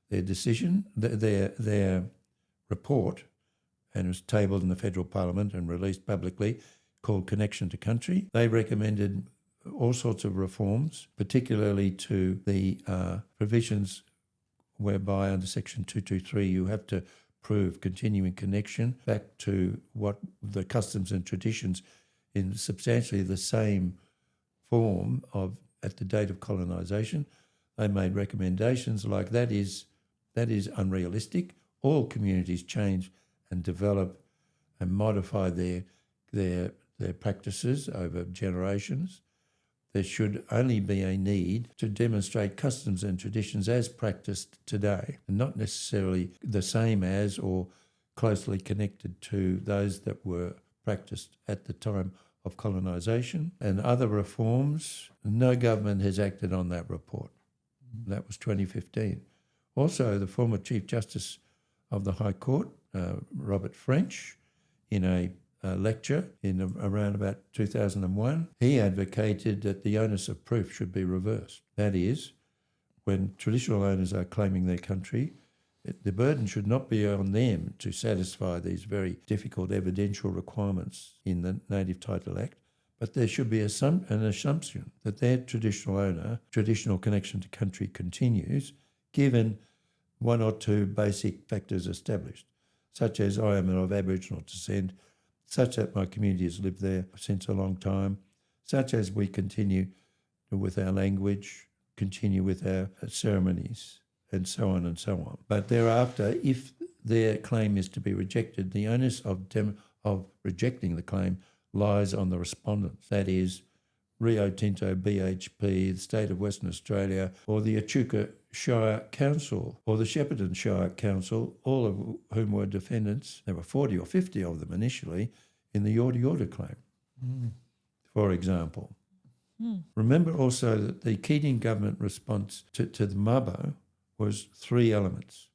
their decision, their report, and it was tabled in the Federal Parliament and released publicly, called Connection to Country. They recommended all sorts of reforms, particularly to the provisions whereby under Section 223 you have to prove continuing connection back to what the customs and traditions in substantially the same form of at the date of colonisation. They made recommendations like that is unrealistic. All communities change and develop and modify their practices over generations. There should only be a need to demonstrate customs and traditions as practiced today, and not necessarily the same as or closely connected to those that were practiced at the time of colonisation. And other reforms, no government has acted on that report. That was 2015. Also, the former Chief Justice of the High Court, Robert French, in a lecture in around about 2001, he advocated that the onus of proof should be reversed. That is, when traditional owners are claiming their country, the burden should not be on them to satisfy these very difficult evidential requirements in the Native Title Act, but there should be an assumption that their traditional connection to country continues, given one or two basic factors established, such as I am of Aboriginal descent, such that my community has lived there since a long time, such as we continue with our language, continue with our ceremonies, and so on and so on. But thereafter, if their claim is to be rejected, the onus of rejecting the claim lies on the respondents, that is, Rio Tinto, BHP, the State of Western Australia, or the Echuca Shire Council, or the Shepparton Shire Council, all of whom were defendants. There were 40 or 50 of them initially in the Yorta Yorta claim, for example. Remember also that the Keating government response to the Mabo was 3 elements.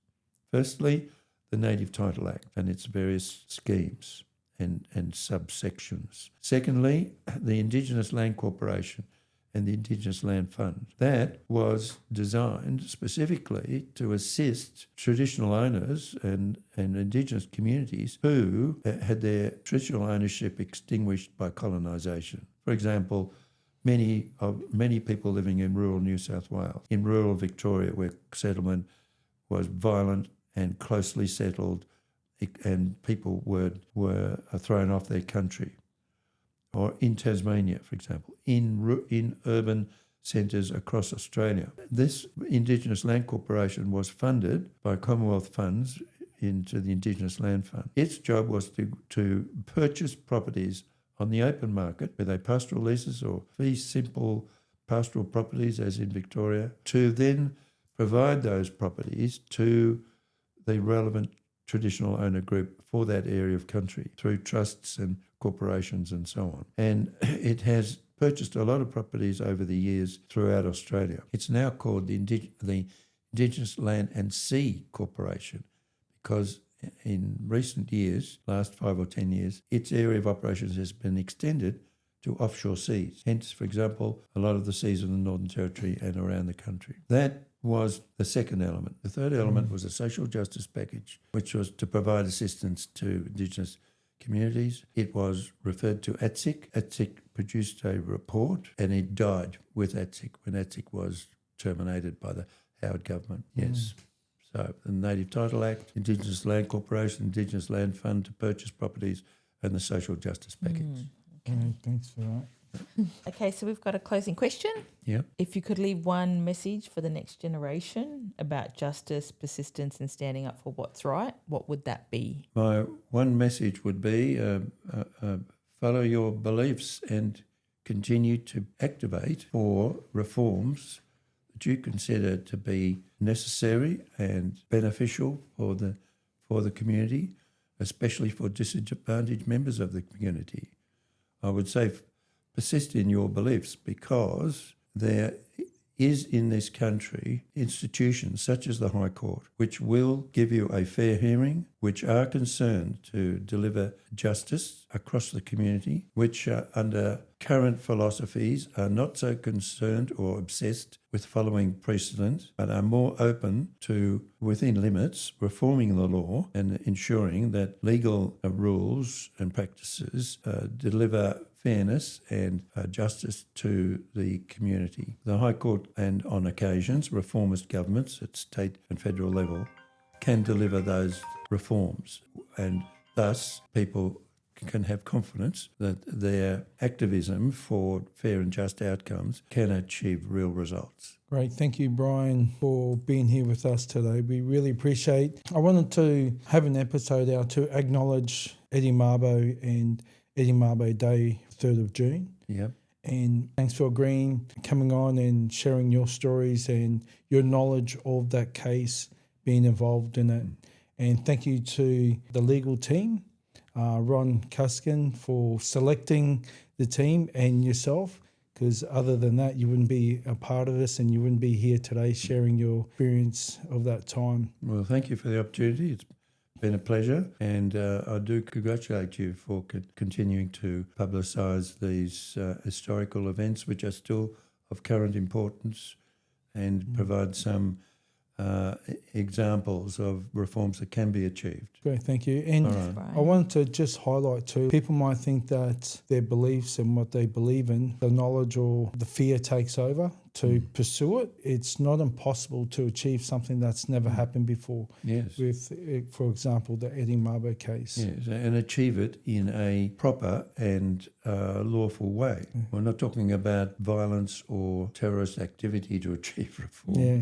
Firstly, the Native Title Act and its various schemes and subsections. Secondly, the Indigenous Land Corporation and the Indigenous Land Fund. That was designed specifically to assist traditional owners and Indigenous communities who had their traditional ownership extinguished by colonisation. For example, many people living in rural New South Wales, in rural Victoria, where settlement was violent and closely settled, and people were thrown off their country. Or in Tasmania, for example, in urban centres across Australia. This Indigenous Land Corporation was funded by Commonwealth funds into the Indigenous Land Fund. Its job was to purchase properties on the open market, whether pastoral leases or fee simple pastoral properties, as in Victoria, to then provide those properties to the relevant traditional owner group for that area of country through trusts and corporations and so on. And it has purchased a lot of properties over the years throughout Australia. It's now called the Indigenous Land and Sea Corporation because in recent years, last 5 or 10 years, its area of operations has been extended to offshore seas. Hence, for example, a lot of the seas in the Northern Territory and around the country. That was the second element. The third element was a social justice package, which was to provide assistance to Indigenous communities. It was referred to ATSIC. ATSIC produced a report and it died with ATSIC when ATSIC was terminated by the Howard government. Yes. So the Native Title Act, Indigenous Land Corporation, Indigenous Land Fund to purchase properties, and the social justice package. Thanks for that. Okay, so we've got a closing question. Yeah. If you could leave one message for the next generation about justice, persistence and standing up for what's right, what would that be? My one message would be follow your beliefs and continue to activate for reforms that you consider to be necessary and beneficial for the community, especially for disadvantaged members of the community. I would say persist in your beliefs, because there is in this country institutions such as the High Court which will give you a fair hearing, which are concerned to deliver justice across the community, which under current philosophies are not so concerned or obsessed with following precedent, but are more open to, within limits, reforming the law and ensuring that legal rules and practices deliver fairness and justice to the community. The High Court, and on occasions reformist governments at state and federal level, can deliver those reforms, and thus people can have confidence that their activism for fair and just outcomes can achieve real results. Great. Thank you, Bryan, for being here with us today. We really appreciate. I wanted to have an episode out to acknowledge Eddie Mabo and Eddie Mabo Day, 3rd of June. Yep. And thanks for agreeing, coming on and sharing your stories and your knowledge of that case, being involved in it. And thank you to the legal team, Ron Cuskin, for selecting the team and yourself, because other than that, you wouldn't be a part of this and you wouldn't be here today sharing your experience of that time. Well, thank you for the opportunity. It's been a pleasure, and I do congratulate you for continuing to publicise these historical events, which are still of current importance, and provide some examples of reforms that can be achieved. Great, thank you. And I wanted to just highlight too, people might think that their beliefs and what they believe in, the knowledge or the fear takes over to pursue it. It's not impossible to achieve something that's never happened before. Yes. With, for example, the Eddie Mabo case. Yes, and achieve it in a proper and lawful way. We're not talking about violence or terrorist activity to achieve reform. Yeah.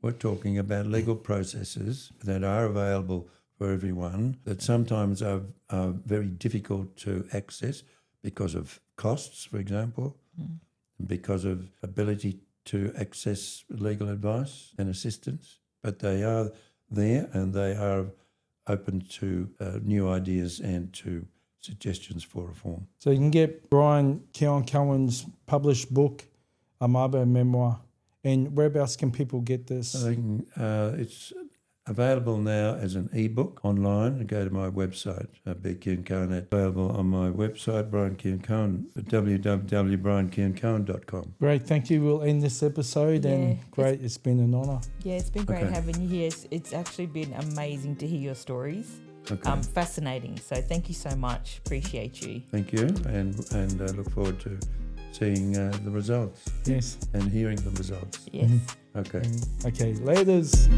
We're talking about legal processes that are available for everyone, that sometimes are very difficult to access because of costs, for example, because of ability to access legal advice and assistance. But they are there, and they are open to new ideas and to suggestions for reform. So you can get Bryan Keon-Cohen's published book, A Mabo Memoir. And whereabouts can people get this? It's available now as an ebook online. Go to my website, B. Keon-Cohen. Available on my website, Bryan Keon-Cohen, www.bryankeoncohen.com. Great, thank you. We'll end this episode, and great, it's been an honour. Yeah, it's been great having you here. It's actually been amazing to hear your stories. Okay. Fascinating. So thank you so much. Appreciate you. Thank you, and I look forward to seeing the results. Yes. And hearing the results. Yes. Okay. Okay, laters.